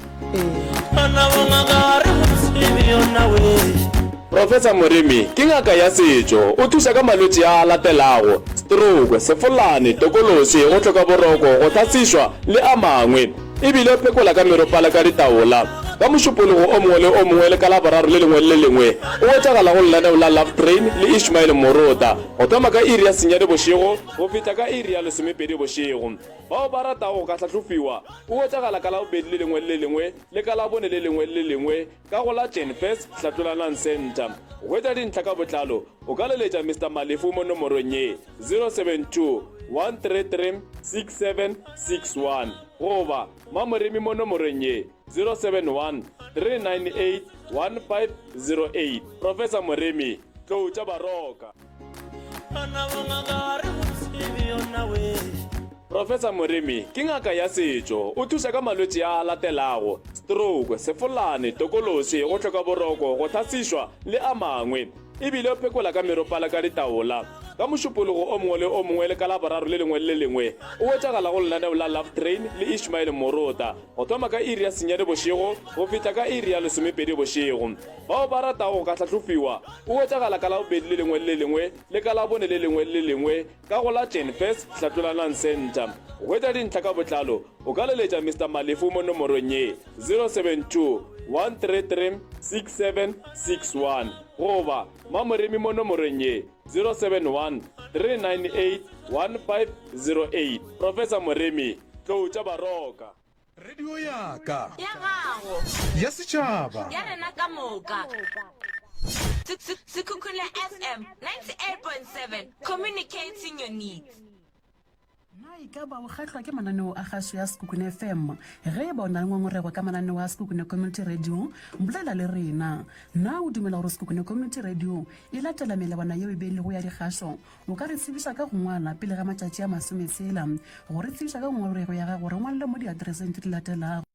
[SPEAKER 9] Professor Moremi ke ngaka ya setšo o thusa ka malwetse a latelago stroke sefolane tokolosi go tlhoka boroko go tlhatsišwa le a mangwe ebile o phekola ka meropala ka ditaola ka mošupologo o mongwe le o mongwe le ka laboraro le lengwe le lengwe o wetšagala go lenaneo la Love Train le Ishmael Morota go thoma ka iri ya senyane bošego go fihla ka iri ya lesomepedi bošego bao ba ratago ka tlhatlhofiwa o wetšagala ka labobedi le lengwe le lengwe le ka labone le lengwe le lengwe ka go la Jenfest Hlatolanang Center go etša dintlha ka botlalo o ka leletša Mr. Malefu mo nomorong ye 072 133 6761 goba Mamoremi mo nomorong ye 071 398 1508 Professor Moremi tloutša baroka Professor Moremi ke ngaka ya setšo o thusa ka malwetse a latelago stroke sefolane tokolosi go tlhoka boroko go tlhatsišwa le a mangwe ebile o phekola ka meropala ka ditaola ka mošupologo o mongwe le o mongwe le ka laboraro le lengwe le lengwe o wetšagala go lenaneo la Love Train le Ishmael Morota go thoma ka iri ya senyane bošego go fihla ka iri ya lesomepedi bošego bao ba ratago ka tlhatlhofiwa o wetšagala ka labobedi le lengwe le lengwe le ka labone le lengwe le lengwe ka go la Jenfest Hlatolanang Center go etša dintlha ka botlalo o ka leletša Mr. Malefu mo nomorong ye 072 133 6761 goba Mamoremi mo nomorong ye 071 398 1508 Professor Moremi tloutša baroka
[SPEAKER 1] radio yaka
[SPEAKER 10] ya gago
[SPEAKER 1] ya setšhaba
[SPEAKER 10] ya rena ka moka Sekhukhune FM 98.7 communicating your needs.
[SPEAKER 11] na e ka ba o kgatlhwa ke mananeo a gaso ya Sekhukhune FM ge e ba o na le ngongorego ka mananeo a Sekhukhune Community Radio mbolela le rena na o dumela gore Sekhukhune Community Radio e latela melawana yeo e beilego ya dikgaso o ka re tsebiša ka go ngwala pele ga matšatši a 10 gore tsebiša ka ngongorego ya gago re ngwalele mo diatereseng tse di latelago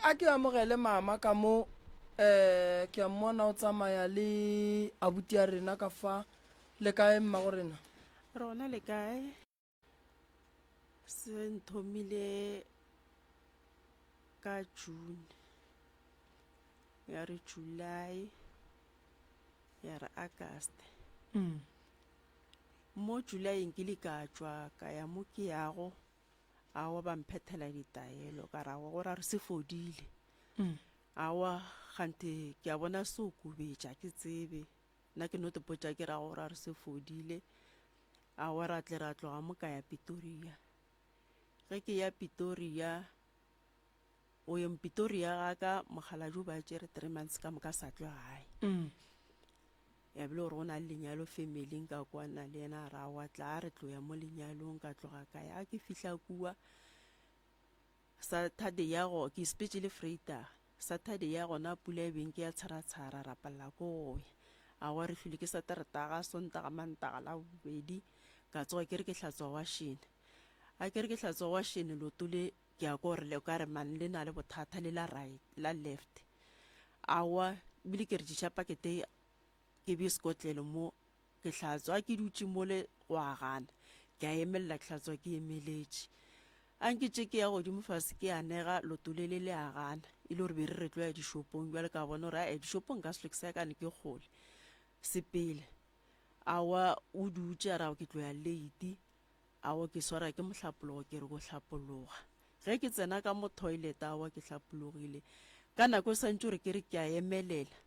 [SPEAKER 2] a ke amogele mama ka mo ke a mmona o tsamaya le abuti ya rena ka fa le kae mma go rena
[SPEAKER 12] rona le kae se nthomile ka June ya re July ya re August.
[SPEAKER 11] Mm.
[SPEAKER 12] Mo July nkile ka tswa ka ya mo ke yago awa ba mphethela ditaelo ka ra go ra re se fodile.
[SPEAKER 11] Mm.
[SPEAKER 12] Awa gante ke a bona se o kubetša ke tsebe nna ke no te potša ke ra go ra re se fodile. Awa ra tle ra tloga mo ka ya Pretoria. Ge ke ya Pretoria o yeng Pretoria ga ka mogalajo ba tšere 3 months ka moka sa tlo gae.
[SPEAKER 11] Mm.
[SPEAKER 12] Ya bile gore go na le lenyalo family ka kwana le ena ra wa tla re tlo ya mo lenyalong ka tloga ka ya ke fihla kua Saturday ya go ke specially freighter. Saturday ya gona pula e beng ke ya tshara ra palla ko a wa re hlile ke Saturday ga Sontaga Mantaga la bobedi ka tsoga ke re ke hlatswa washine. A ke re ke hlatswa washine lo tule ke a gore le ka re man le na le bothata le la right la left. Awa bile ke re di pakete ke bi Scotland mo ke hlatswa ke dutse mo le wa gana ke a emella ke hlatswa ke emeletše. A nke tše ke ya godimo fase ke a nega lotolele le a gana e le gore be re tlo ya dishopong jwale ka bona gore a dishopong ka selo ke sa kane ke kgole sepele. Awa o dutse a ra ke tlo ya late. Awa ke swara ke mohlapologo ke re go hlapologa ge ke tsena ka mo toilet awa ke hlapologile ka nako sa ntse gore ke re ke a emelela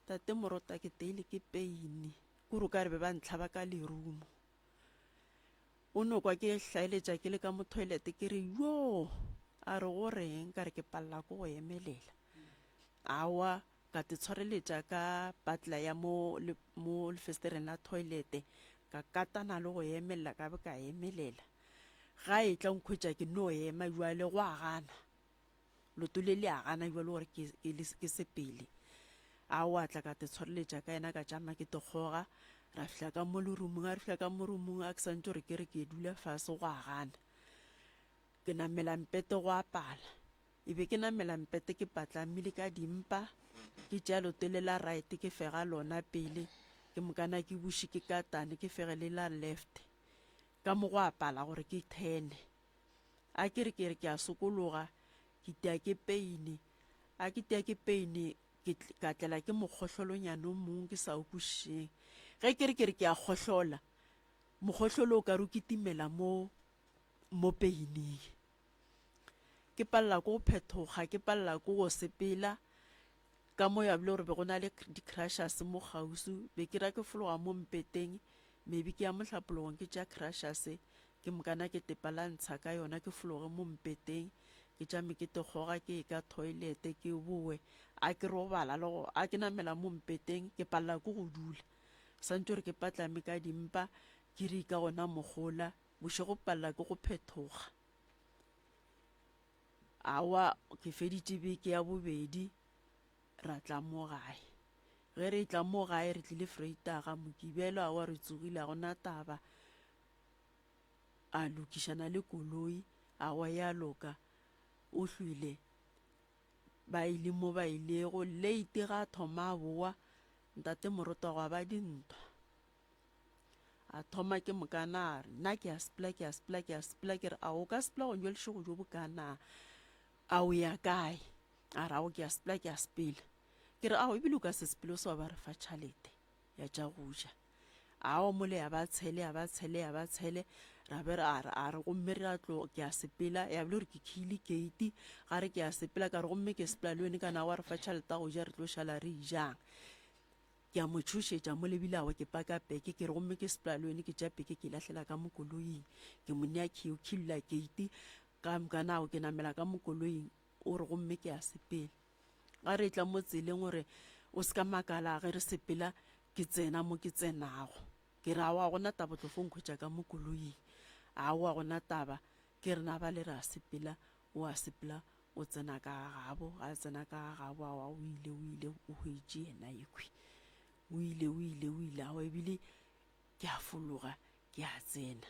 [SPEAKER 12] tate morota ke teile ke peine kuro ka re be ba ntlhaba ka lerumo. O no kwa ke hlaeletša ke le ka mo toilet ke re yo a re go reng ka re ke palla ko go emelela. Awa ka te tshwareletša ka patla ya mo lefestereng la toilet ka katana le go emelela ka be ka emelela ga e tla nkhwetša ke no ema jwale go a gana lotole le a gana jwale gore ke sepele. Awa tla ka te tshwareletša ka ena ka tšama ke te kgoga ra fihla ka mo lerumong a re fihla ka mo rumong a ke santse gore ke re ke dula fase go a gana ke namela mpete go apala e be ke namela mpete ke patlamile ka dimpa ke tša lotole la right ke fega lona pele ke mokana ke buši ke katane ke fegele la left ka mo go apala gore ke 10 a ke re ke a sokologa ke tia ke peine a ke tia ke peine ka tlela ke mokgohlolonyane o mongwe ke sa o kušeng ge ke re ke a khohlola mokgohlolo o ka re o kitimela mo peineng ke palla ko go phethoga ke palla ko go sepela ka mo ya bile gore be go na le di-crashers mo gausu be ke ra ke fologa mo mpeteng maybe ke ya mohlapologong ke tša crashers ke mokana ke tepalantsha ka yona ke fologe mo mpeteng ke tšame ke te kgoga ke ka toilet ke boe a ke robala le go a ke namela mo mpeteng ke palla ko go dula santse gore ke patlame ka dimpa ke re ka gona mogola bošego palla ke go phethoga. Awa ke feditše beke ya bobedi ra tla mo gae ge re tla mo gae re tlile Freitaga Mokibelo a wa re tsogile a gona taba a lokišana le koloi a wa ya loka o hlwile ba ile mo ba ilego late ga thoma a boa ntate morota go ba dintwa a thoma ke mokana re nna ke a sepela ke re a o ka sepela go njwe lešego jo bokana a o ya kae a ra o ke a sepela ke re a o ebile o ka se sepelo se wa ba re fa tšhalete ya tša go ja a o mole ya ba tshele ra be a re gomme re a tlo ke a sepela ya bile gore ke khile gate ga re ke a sepela ka re gomme ke sepela le wene kana wa re fa tšhalete go ja re tlo šala re ijang ke a mo tšhošetša mo lebile a ke paka peke ke re gomme ke sepela le wene ke tša peke ke lahlela ka mo koloing ke mo nea khilla gate ka mokana ke namela ka mo koloing o re gomme ke a sepela ga re tla mo tseleng gore o se ka makala ge re sepela ke tsena mo ke tsenago ke ra wa gona taba tlo fonkgwetša ka mo koloing a wa gona taba ke re na ba le ra sepela o a sepela o tsena ka gabo ga tsena ka gabo a o ile o hwetše yena ekhwi o ile a wa ebile ke a fologa ke a tsena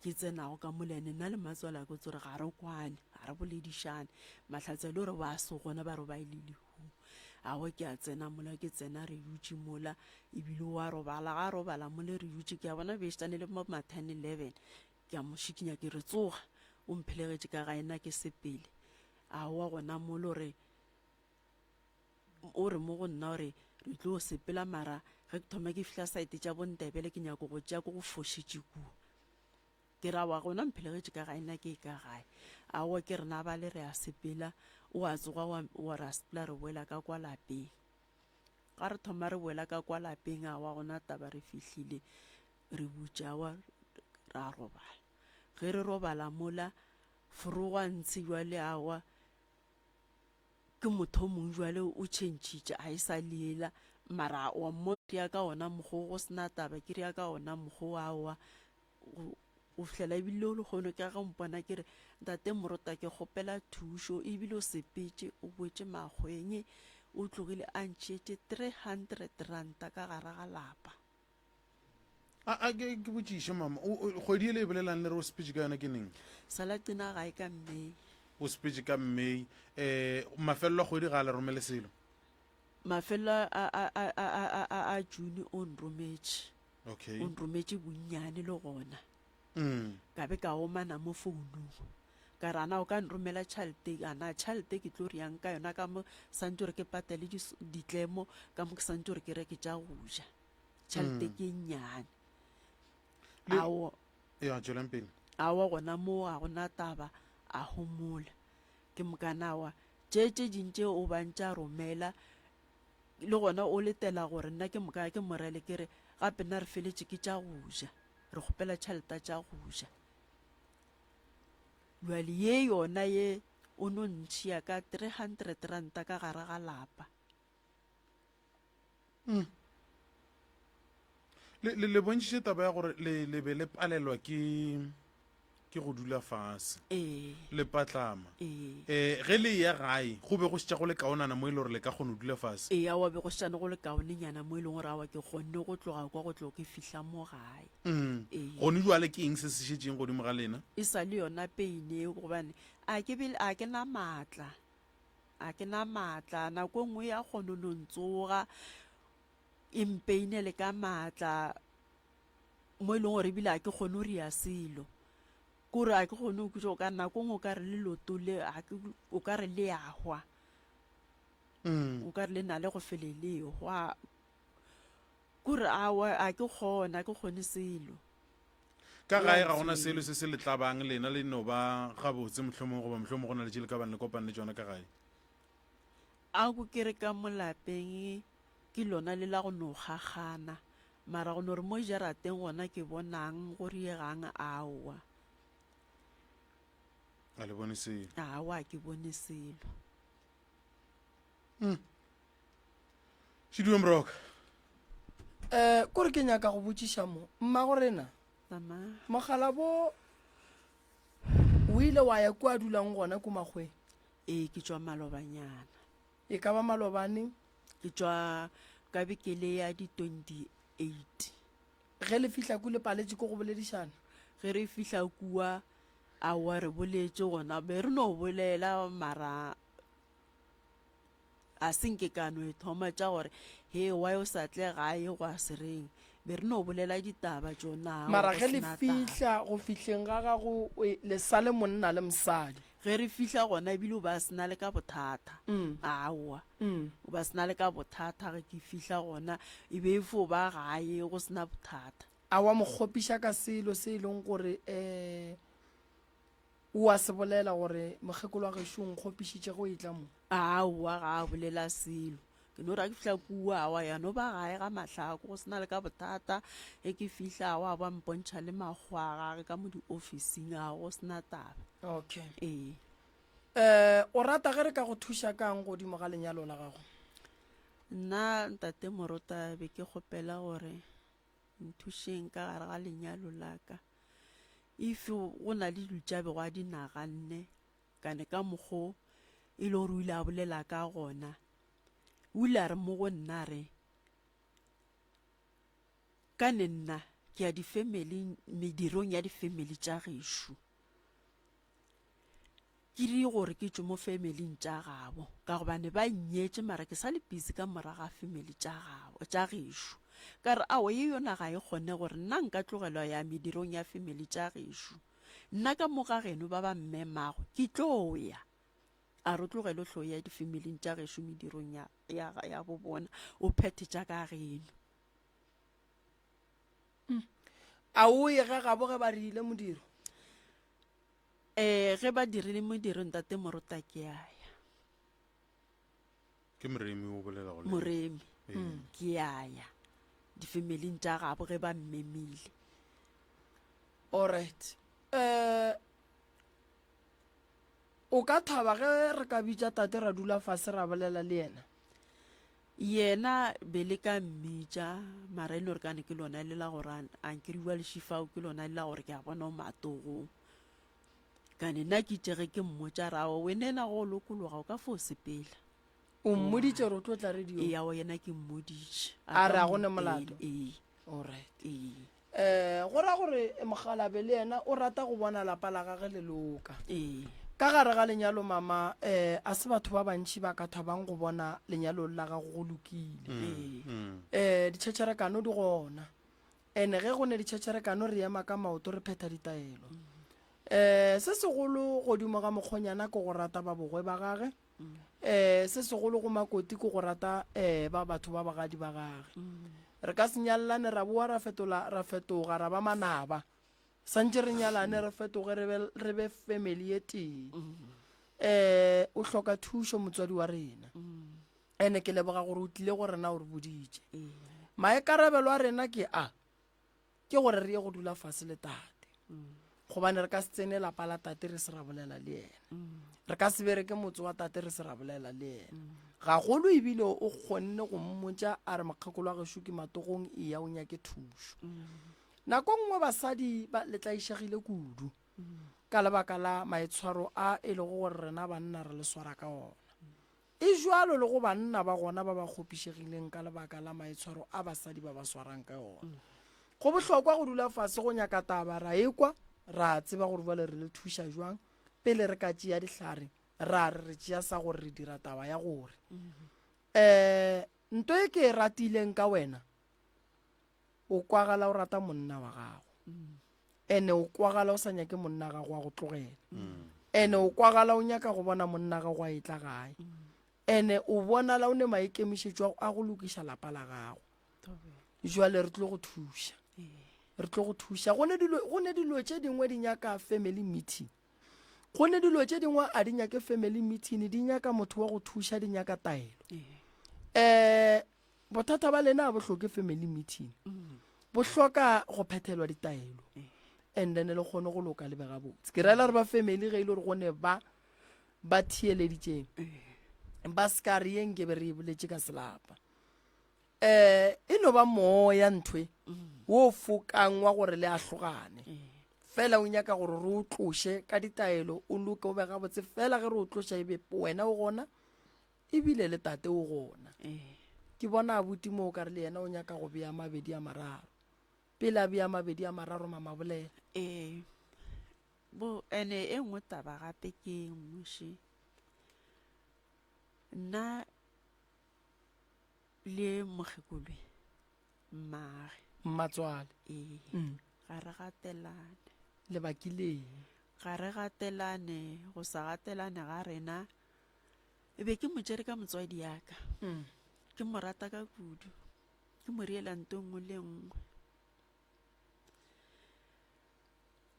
[SPEAKER 12] ke tsenago ka molene nna le matswala ko tsore ga re kwane ga re boledišane mahlatsa le gore ba se gona ba re ba ile lehu a wa ke a tsena mola ke tsena re dutše mola ebile wa robala ga robala mole re dutše ke a bona beštane le mo 10-11 ke a mo šikinya ke re tsoga o mphelegetše ka ga ena ke sepele a wa gona mole o re mo go nna gore ke tlo sepela mara ge ke thoma ke fihla site tša bontebele ke nyako go tšea ko go fošitše kuo ke ra wa gona mphelegetše ka gae nna ke ka gae awa ke rena ba le re a sepela o a tsoga wa ra sepela re boela ka kwa lapeng ga re thoma re boela ka kwa lapeng awa gona taba re fihlile re butša wa ra robala ge re robala mola forogwa ntse jwale awa ke motho mongwe jwale o tšhentšhitše a e sa lela mara wa mo ya ka ona mokgo go sena taba ke ria ka ona mokgo awa o fihlela ebile o le kgone ka ga mpona ke re ntate Morota ke kgopela thušo ebile o sepetše o boetše makgwenye o tlogile a ntšhietše 300 ranta ka gare ga lapa
[SPEAKER 1] ke botšiše mama kgwedi ele e bolelang le re o sepetše ka yona ke neng
[SPEAKER 12] salatina gae ka Mei
[SPEAKER 1] o sepetše ka Mei mafelelo a kgwedi ga a le romele selo
[SPEAKER 12] mafelo a June o nrometše
[SPEAKER 1] okay
[SPEAKER 12] o nrometše bonnyane le gona ka be ka omana mo founung ka rana o ka nromela tšhalete ana tšhalete ke tlo riang ka yona ka mo santse gore ke patele ditlemo ka mo ke santse gore ke reke tša go ja tšhalete ke nnyane awa gona mo a gona taba a homola ke mokanawa tše dintše o bantša romela le gona o letela gore nna ke moka ke morele ke re gape nna re feletše ke tša go ja re kgopela tšhaleta tša go ja jwale ye yona ye o no ntšhia ka 300 ranta ka gare ga lapa
[SPEAKER 1] le bontšitše taba ya gore le be le palelwa ke go dula fase le patlama ge le ya gae go be go šetša go le kaonana mo e le gore le ka kgone go dula fase
[SPEAKER 12] ee awa be go šetšane go le kaonenyana mo e leng gore awa ke kgonne go tloga kwa go tloga ke fihla mo gae
[SPEAKER 1] gone jale ke eng se se šetšeng godimo ga lena
[SPEAKER 12] e sa le yona peine gobane a ke na maatla nako nngwe ya kgone no ntsoga impeinele ka maatla mo e leng gore ebile a ke kgone go ria selo kore a ke kgone go kutša ka nako ngwe o ka re le loto le o ka re le ahwa o ka re le na le go felelehwa kore awa a ke kgone selo
[SPEAKER 1] ka gae ga gona selo se se le tlabang lena le no ba gabotse mohlomong goba mohlomong go na le tše le ka bane le kopane le tšona ka gae
[SPEAKER 12] a go kere ka molapeng ke lona le la go no gagana mara go no re mo jarateng gona ke bonang go riegang awa
[SPEAKER 1] a le bone selo
[SPEAKER 12] awa ke bone selo
[SPEAKER 1] Šiduwe Moroka
[SPEAKER 2] kore ke nyaka go botšiša mo mma gorena mogala bo o ile wa ya kwa dulang gona ko makgweng
[SPEAKER 12] ke tšwa malobanyana
[SPEAKER 2] e ka ba malobane
[SPEAKER 12] ke tšwa ka bekele ya di 28
[SPEAKER 2] ge le fihla ku le paletše ko go boledišana
[SPEAKER 12] ge re fihla kua awa re boletše gona be re no bolela mara a senke ka no e thoma tša gore he wa o sa tle gae go a sereng be re no bolela ditaba tšona
[SPEAKER 2] mara ge le fihla go fihleng ga gago le sa le monna le mosadi
[SPEAKER 12] ge re fihla gona ebile o ba sena le ka bothata awa o ba sena le ka bothata ge ke fihla gona e be fo ba gae go sena bothata
[SPEAKER 2] a wa mo kgopiša ka selo se e leng gore o a se bolela gore mokgekolo wa gešo o nkgopišitše go itla mo
[SPEAKER 12] awa ga a bolela selo ke no ra ke fihla kua awa ya no ba gae ga mahlako go sena le ka bothata e ke fihla awa ba mpontšha le magwagage ka mo di-officing a go sena taba
[SPEAKER 2] okay o
[SPEAKER 12] ee
[SPEAKER 2] rata ge re ka go thuša kang godimo ga lenyalo la gago
[SPEAKER 12] nna ntate Morota be ke kgopela gore nthušeng ka gare ga lenyalo la ka if go na le dutšabe go a di naganne kane ka mokgo e le gore o ile a bolela ka gona o ile a re mo go nna re ka ne nna ke ya di-family medirong ya di-family tša gešo ke di gore ke tšwe mo familing tša gabo ka gobane ba nyetše mara ke sa le busy ka moraga family tša gešo ka re awo ye yona ga e kgone gore nna nka tlogelwa ya medirong ya family tša gešo nna ka moga geno ba ba mmemago ke tlo ya a re tlogele tlho ya difamiling tša gešo medirong ya bo bona o phethe tša ka geno
[SPEAKER 2] a o ye ga gabo ge ba rile modiro
[SPEAKER 12] ge ba dirile modiro ntate morota ke aya
[SPEAKER 1] ke moremi o bolela go le
[SPEAKER 12] moremi ke aya difamiling tša gabo ge ba mmemile
[SPEAKER 2] alright o ka thaba ge re ka bitša tate ra dula fase ra bolela le yena
[SPEAKER 12] yena be le ka mmitša mara e le gore kane ke lona le la gore a nkeriwa lešifao ke lona le la gore ke a bona o matogong kane nna ke itsege ke mmotša rao wenena go lokologa o ka fo sepela
[SPEAKER 2] o mmoditše gore o tlo tla radio
[SPEAKER 12] eyago yena ke mmoditše
[SPEAKER 2] a re a gone molato
[SPEAKER 12] ee
[SPEAKER 2] alright go ra gore mogalabe le yena o rata go bona lapa la gage le loka ka gare ga lenyalo mama a se batho ba bantši ba ka thabang go bona lenyalo la gago go lokile ditšhetšherekano di gona ande ge go ne ditšhetšherekano re ema ka maoto re phetha ditaelo se segolo godimo ga mokgonyana ke go rata ba bogwe ba gage se segolo go makoti ke go rata ba batho ba bagadi ba gage re ka se nyalelane ra boa ra fetoga ra ba manaba santse re nyalane re fetoge re be family ye teng o hloka thušo motswadi wa rena ene ke leboga gore o tlile go rena o re boditše maekarabelo a rena ke gore re ye go dula fase le tate gobane re ka se tsene lapa la tate re se ra bolela le yena re ka se bereke motse wa tate re se ra bolela le yena ga golo ebile o kgonne go mmotša a re makgakolo a gešo ke matogong e ya o nyake thušo nako nngwe basadi ba letlaišegile kudu ka lebaka la maitshwaro a e le gore rena banna re le swara ka ona e jwalo le go banna ba gona ba ba kgopišegileng ka lebaka la maitshwaro a basadi ba ba swarang ka ona go bohlokwa go dula fase go nyaka taba ra ekwa ra tseba gore bale re le thuša jwang pele re ka tšea dihlare ra re tšea sa gore re dira taba ya gore nto e ke e ratileng ka wena o kwagala o rata monna wa gago ene o kwagala o sa nyake monna gago wa go tlogela ene o kwagala o nyaka go bona monna gago a etla gae ene o bonala o ne maikemišetšo a go lokiša lapa la gago jwale re tlo go thuša go ne dilo tše dingwe di nyaka family meeting go ne dilo tše dingwe a di nyake family meeting di nyaka motho wa go thuša di nyaka taelo bothata ba lena bo hloke family meeting bo hloka go phethelwa ditaelo and then le kgone go loka lebega botse ke rela re ba family ge ile gore gone ba thieleditšeng ba ska re yeng ke be re boletše ka selapa e no ba moya nthwe wo fokang wa gore le a hlogane fela o nyaka gore re o tloshe ka ditaelo o loke o bega botse fela ge re o tlosha ebe wena o gona ebile le tate o gona ke bona abuti mo o ka re le yena o nyaka go bea mabedi a mararo pele a bea mabedi a mararo mama bolela
[SPEAKER 12] ene e nngwe taba gape ke mmuši nna le mokgekolwe
[SPEAKER 2] mmatswale
[SPEAKER 12] ga re gatelane
[SPEAKER 2] lebakileng
[SPEAKER 12] ga re gatelane go sa gatelane ga rena e be ke motšere ka motswadi yaka ke mo rata ka kudu ke mo riela nto nngwe le nngwe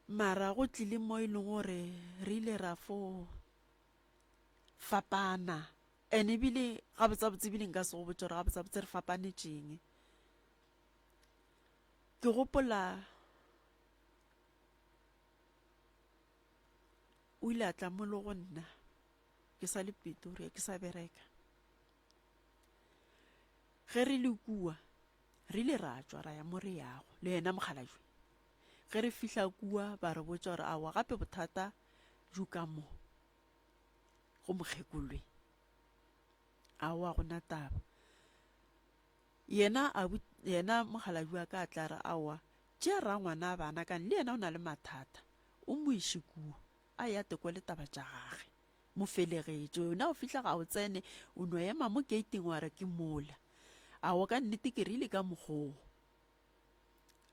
[SPEAKER 12] mara go tlile mo e leng gore re ile ra fo fapana ene ebile gabotsabotse ebile nka se go botse gore gabotsabotse re fapanetšeng ke gopola o ile a tla mo le go nna ke sa le Pretoria ke sa bereka ge re le kua re ile ra tswa ra ya mo re yago le yena mokgalajwe ge re fihla kua ba re botsa gore awa gape bothata ju ka mo go mokgekolwe awa gona taba yena mokgalajwe a ka tla re awa tšea ra ngwana bana kane le yena o na le mathata o mo iše kua a ya tekwa le taba tša gage mo felegetše yona o fihla ga o tsene o no ema mo gating wa re ke mola awa ka nnete ke rile ka mokgoo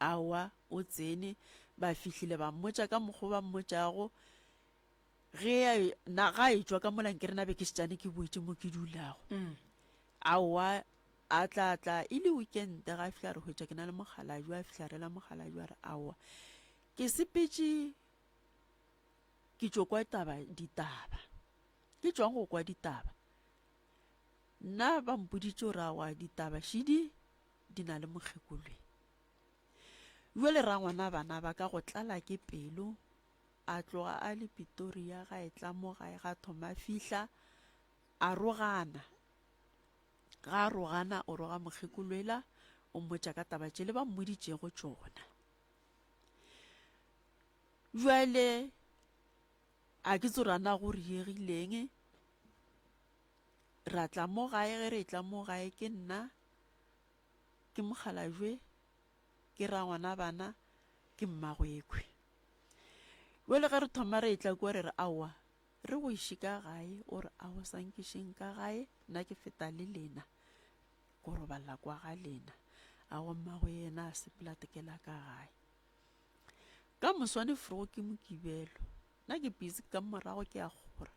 [SPEAKER 12] awa o tsene ba fihlile ba mmotša ka mokgwa ba mmotšago ga e tswa ka molang ke re nabe ke setšane ke boetse mo ke dulago aowa a tlatla e le weekend ga a fitlha re hwetša ke na le mogalaju a fitlha rela mogalaju a re aowa ke sepetse ke tšo kwa ditaba ke tswang go kwa ditaba nna ba mpoditše gore aowa ditaba šidi di na le mokgekolwe jale ra ngwana bana ba ka go tlala ke pelo a tloga a le Pretoria ga e tla mo gae ga thoma fihla a rogana ga a rogana o roga mokgekolwela o mmotša ka taba tše le ba mmoditšego tšona jale a ke tsorana go riegileng ra tla mo gae ge re tla mo gae ke nna ke mogalajwe ke ra ngwana bana ke mmagwekwe jale ge re thoma re tla kwa re re aowa re go iše ka gae o re aowa sankišeng ka gae nna ke feta le lena ko robala kwa ga lena aowa mmagwe yena a sepelatekela ka gae ka moswane forogo ke mokibelo nna ke busy ka morago ke a gora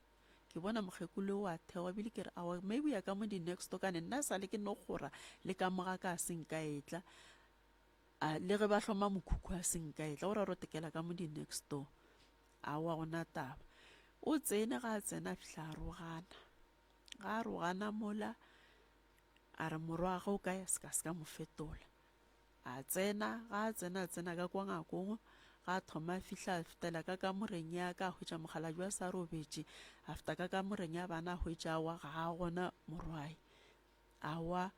[SPEAKER 12] ke bona mokgekolo wa thewa bile ke re awa maybe ya ka mo di-next kane nna sa le ke no gora le ka moga ka seng ka etla le ge ba hloma mokhukhu a seng ka etla o ra rotekela ka mo di-next door awa gona taba o tsene ga a tsena fihla a rogana ga a rogana mola a re morwaga o ka ya seka mo fetola a tsena ga a tsena ka kwa ngakong ga a thoma fihla a fetela ka kamoreng ya ka a hwetša mogalaju a sa robetše a feta ka kamoreng ya bana a hwetša awa ga a gona morwai awa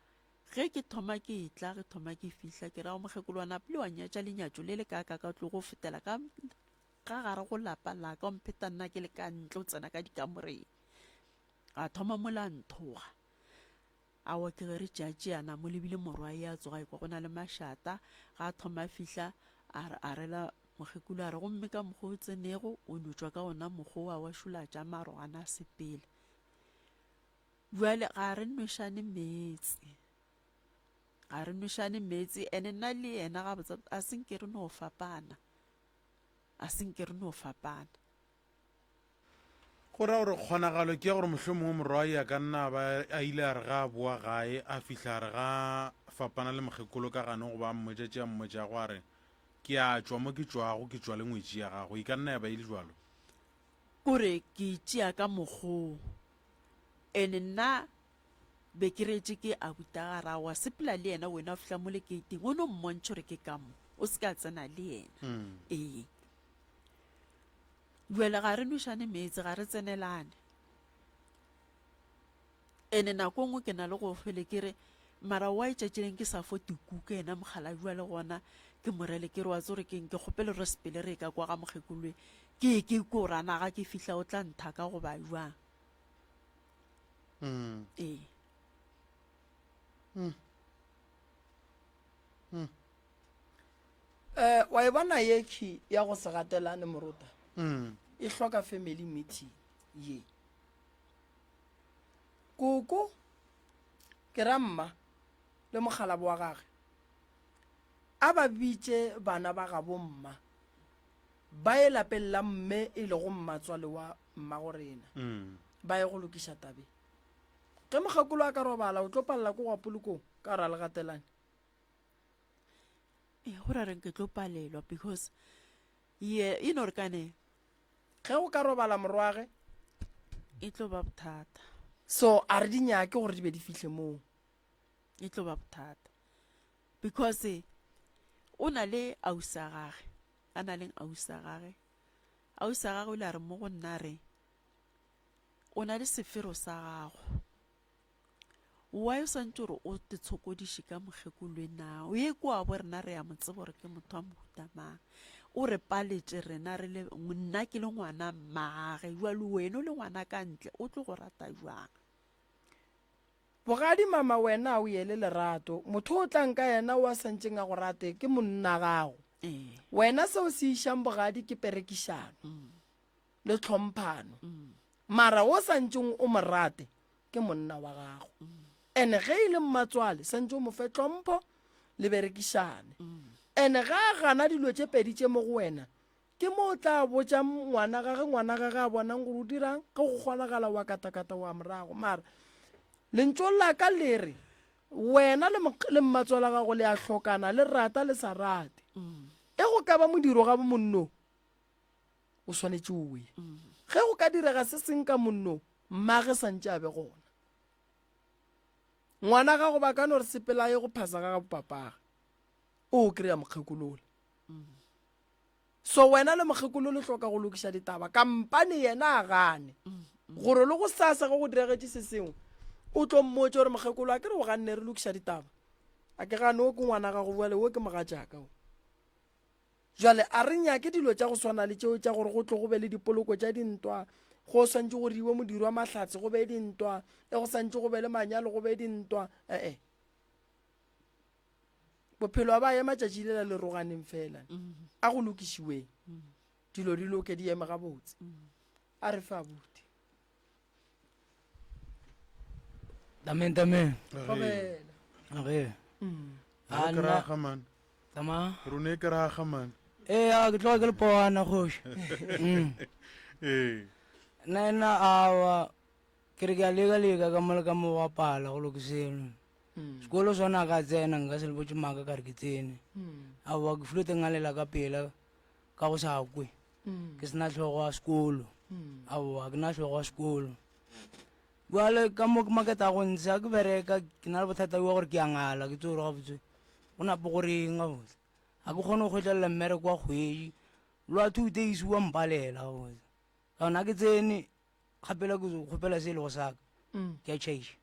[SPEAKER 12] ge ke thoma ke etla ge thoma ke fihla ke rago mokgekolo wa napole wa nyatša lenyatšo le le ka tlo go fetela ka gare go lapa la ka ompheta nna ke le ka ntle o tsena ka dikamoreng a thoma mola nthoga awa ke ge re tšeatšeana mo lebile morwai a tsoga ekwa go na le mašata ga a thoma fihla a rela mokgekolo a re gomme ka mokgwa o tsenego o notswa ka ona mokgwa wa šulatša marogana a sepele jale ga re nwešane meetse ene nna le yena ga botsa a senke re no fapana
[SPEAKER 1] go ra gore kgonagalo ke ya gore mohlwe mongwe morwai a ka nna ba a ile a re ga a boa gae a fihla a re ga fapana le mokgekolo ka gane go ba mmotšago a re ke a tšwa mo ke tšwago ke tšwa le ngwetši ya gago e ka nna ya ba ile jalo
[SPEAKER 12] kore ke tšea ka mokgoo ene nna be ke retse ke a butagara wa sepela le yena wena o fitlha mo lekeiting o no mmontšhe gore ke ka mo o se ka tsena le yena ee jale ga re nwešane meetse ga re tsenelane ene nako ngwe ke na le go fele ke re mara wa itšatšeleng ke sa fo tikuka ena mogalaju le gona ke morele ke re wa tsore ke kgopele re sepele re ka kwa ga mokgekolwe ke korana ga ke fihla o tla nthaka go ba jwang ee
[SPEAKER 2] wa e bona yekhi ya go se gatelane moruta e hloka family meeting ye koko ke ra mma le mogalabo wa gage a ba bitše bana ba gabo mma ba e lapeng la mme e le go mmatswale wa mma go rena ba ye go lokiša tabe ge mogakolo a ka robala o tlo palela ko gwa polokong ka ra le gatelane
[SPEAKER 12] go ra reng ke tlo palelwa because ye no re kane
[SPEAKER 2] ge go ka robala morwage
[SPEAKER 12] e tlo ba bothata
[SPEAKER 2] so a re dinyake gore di be di fihle moo
[SPEAKER 12] e tlo ba bothata because o na le ausa gage a na leng ausa gage o ile a re mo go nna re o na le sefero sa gago wa yo santse gore o te tshokodiše ka mokgekolwe nao ye kwa bo rena re ya motsebo gore ke motho wa mohutamang o re paletše rena re le nna ke le ngwana mmagage jwa le wena o le ngwana ka ntle o tlo go rata jwang
[SPEAKER 2] bogadi mama wena o yele lerato motho o tlang ka yena o a santseng a go rate ke monna gago wena seo se išang bogadi ke perekišano le tlhomphano mara o santseng o mo rate ke monna wa gago ene ge e le mmatswale santse o mo fe tlhompho le berekišane ene ga a gana dilo tše pedi tše mo go wena ke mo o tla botsa ngwana gage a bonang gore o dirang ge go kgonagala wa katakata wa morago mara lentso la ka le re wena le mmatswala gago le a tlhokana le rata le sa rate e go ka ba modiro ga bo monno o swanetse o ye ge go ka direga se seng ka monno mmage santse a be gona ngwana gago ba ka no re sepela ye go phasa ka bopapage o kry-a mokgekolola so wena le mokgekolo le hloka go lokiša ditaba kampane yena a gane gore le go sasa go go diregetse se sengwe o tlo mmotse gore mokgekolo a ke re go ganne re lokiša ditaba a ke gane o ke ngwana gago boele o ke moga jaaka o jale a re nyake dilo tša go swana le tšeo tša gore go tlo go be le dipoloko tša dintwa go swantse go riwe modiro wa mahlatse go be dintwa e go swantse go be le manyalo go be dintwa bophelo ba ema tšatši le la le roganeng fela a go lokišiweng dilo di loke di eme gabotse a re fa abuti
[SPEAKER 13] Tamen. Okay.
[SPEAKER 1] Keraga man.
[SPEAKER 13] Tama.
[SPEAKER 1] Rone keraga man.
[SPEAKER 13] A ke tloga ke le poana kgoši. Nna awa ke re ke a leka ka mo le ka mo wa pala go lokiseno. Sekolo sona ka tsena nka se le botse maka ka re ke tsene. Awa ke flute ngalela ka pela ka go sa kwe. Ke sena tlhogo wa sekolo. Awa ke na tlhogo wa sekolo. Buale ka mo ke maketa go ntse ke bereka ke na le bothata wa gore ke a ngala ke tsoro gabotse go napo gore eng gabotse a ke kgone go kgwetlelela mmere kwa kgwedi lwa 2 days wa mpalela gabotse ka ona ke tsene gapela ke kgopela se le go saka ke a change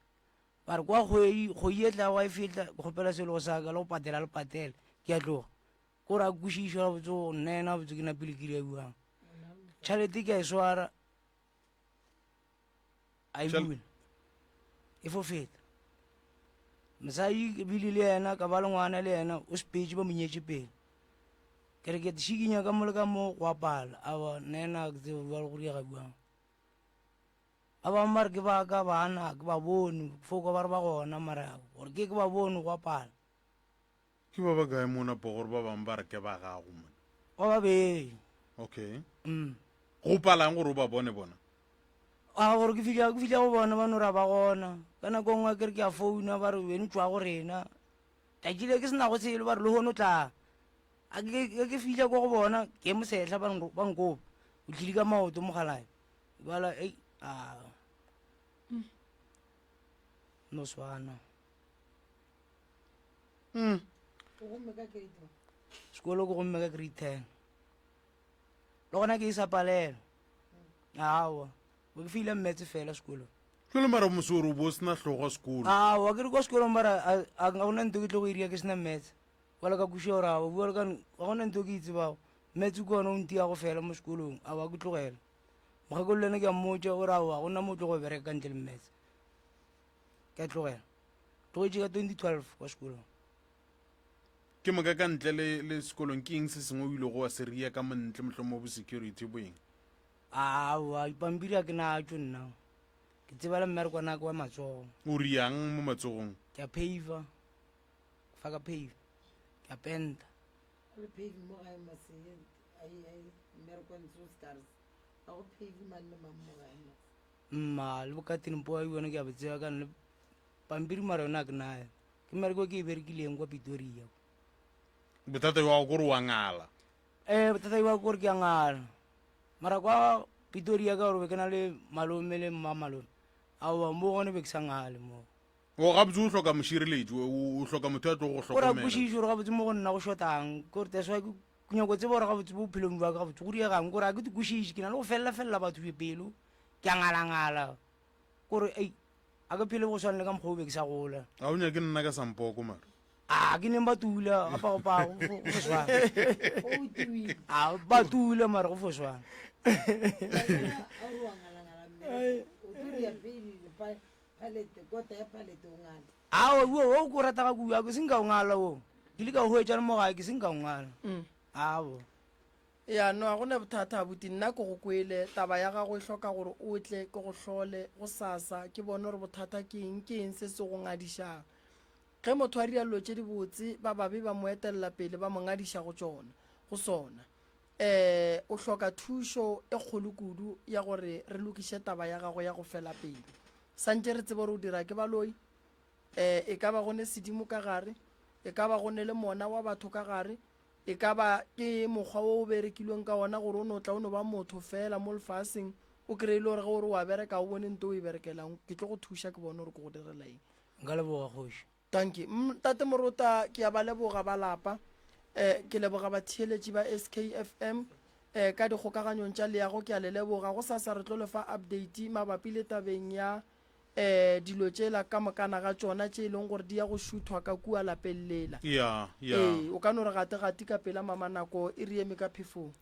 [SPEAKER 13] bare kwa kgwedi go yetla wa fitla ke kgopela se le go saka le go patela ke a tloga gore a kwešišwa gabotse go nnena gabotse ke napile ke le buang tšhalete ke a e swara a ibule e fo feta mosadi ke bile le yena ka ba le ngwana le yena o sepetse ba monyetse pele ke re ke tshikinya ka mo le ka mo go apala a ba nena ke tseo ba le go diega buang a ba mare ke ba ka bana ke ba bone foko ba re ba gona mara gore ke ba bone go apala
[SPEAKER 1] ke ba kae mona po gore ba bang ba re ke ba gago mona
[SPEAKER 13] ba babedi
[SPEAKER 1] okay go palang gore o ba bone bona
[SPEAKER 13] a gore ke fitla go bona ba no ra ba gona ka nako nngwe ke re ke a founa ba re wene tswa go rena takile ke sena go tshele ba re le hono tla a ke fitla go bona ke mosetla ba nkopa o tlile ka maoto mogalae bala no swana sekolo go gomme ka grade 10 le gona ke isa palela awa ke file mmetse fela sekolo
[SPEAKER 1] tlole mara mosoro bo sena tlhogo sekolo
[SPEAKER 13] awa ke re kwa sekolo mara a gona nto ke tlo go iria ke sena mmetse wala ka kuša gore awa bua ka ga gona nto ke itse bao mmetse ke ona o ntia go fela mo sekolong awa ke tlogela mogakolo le ene ke a mmotsa gore awa gona mo tlo go bereka ka ntle le mmetse ke a tlogela tlogetse ka 2012 kwa sekolong
[SPEAKER 1] ke moka ka ntle le sekolong ke eng se sengwe o ile go wa seria ka montle motlhomo bo security boeng
[SPEAKER 13] awa dipampiri a ke natso nna ke tsebala mmerekwana ka wa matsogo
[SPEAKER 1] o riang mo matsogong
[SPEAKER 13] ke a pava fa ka pave ke a penta mma le bokatene po a ione ke a botseba ka nne pampiri mara yone a ke naya ke mmereko ke e berekileng kwa Pretoria
[SPEAKER 1] bothata wa gore wa ngala
[SPEAKER 13] bothata wa gore ke a ngala mara kwa Pretoria ka gore ke na le malome le mma malome awa mo gone be ke sa ngale mo
[SPEAKER 1] o ga botse o hloka mošireletši o hloka motho a tlo go
[SPEAKER 13] hlokomela gore bušišo gore ga botse mo go nna go shotang gore that's why ke nyako tseba gore ga botse bo bophelong jwa ka ga botse go diegang gore a ke dikušiše ke na le go felela batho pelo ke a ngala gore a ke phele go swane le ka mokgwa o be ke sa gola
[SPEAKER 1] a o nya ke nna ka sampoko mara
[SPEAKER 13] ke neng ba tula gapagopago go foswana ba tula mara go foswana awa o ko rata ka kua ke seng ka o ngala o ke le ka o hwetša le mogae ke seng ka o ngala awo
[SPEAKER 2] ya no a gona bothata abuti nna ke go kwele taba ya gago e hloka gore o tle ke go hlole go sasa ke bone gore bothata ke eng se se go ngadišang ge motho a rialo tše di botse ba babe ba mo etelela pele ba mo ngadiša go sona o hloka thušo e kgolo kudu ya gore re lokiše taba ya gago ya go fela pele santse re tsebe gore o dira ke baloi e ka ba gone sedimo ka gare e ka ba gone le mona wa batho ka gare e ka ba ke mokgwa o berekilweng ka ona gore o no tla o no ba motho fela mo lefaseng o kry-ile gore gore wa bereka o bone nto o e berekelang ke tlo go thuša ke bone gore ke go direla eng
[SPEAKER 13] nka leboga kgoši
[SPEAKER 2] tanki tate morota ke ya ba leboga ba lapa ke leboga batheeletši ba skfm ka dikgokaganyong tša leago ke a le leboga go sa re tlo lefa update mabapi le tabeng ya dilo tšela ka mokana ga tšona tše e leng gore di ya go šuthwa ka kua lapellela o ka no re gate-gate ka pela mamanako e re eme ka phefong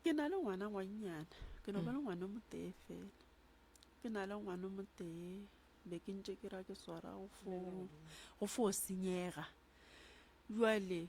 [SPEAKER 12] ke na le ngwana ngwannyana ke no ba le ngwana motee fela ke na le ngwana motee be ke ntse ke ra ke swara go fo senyega jwale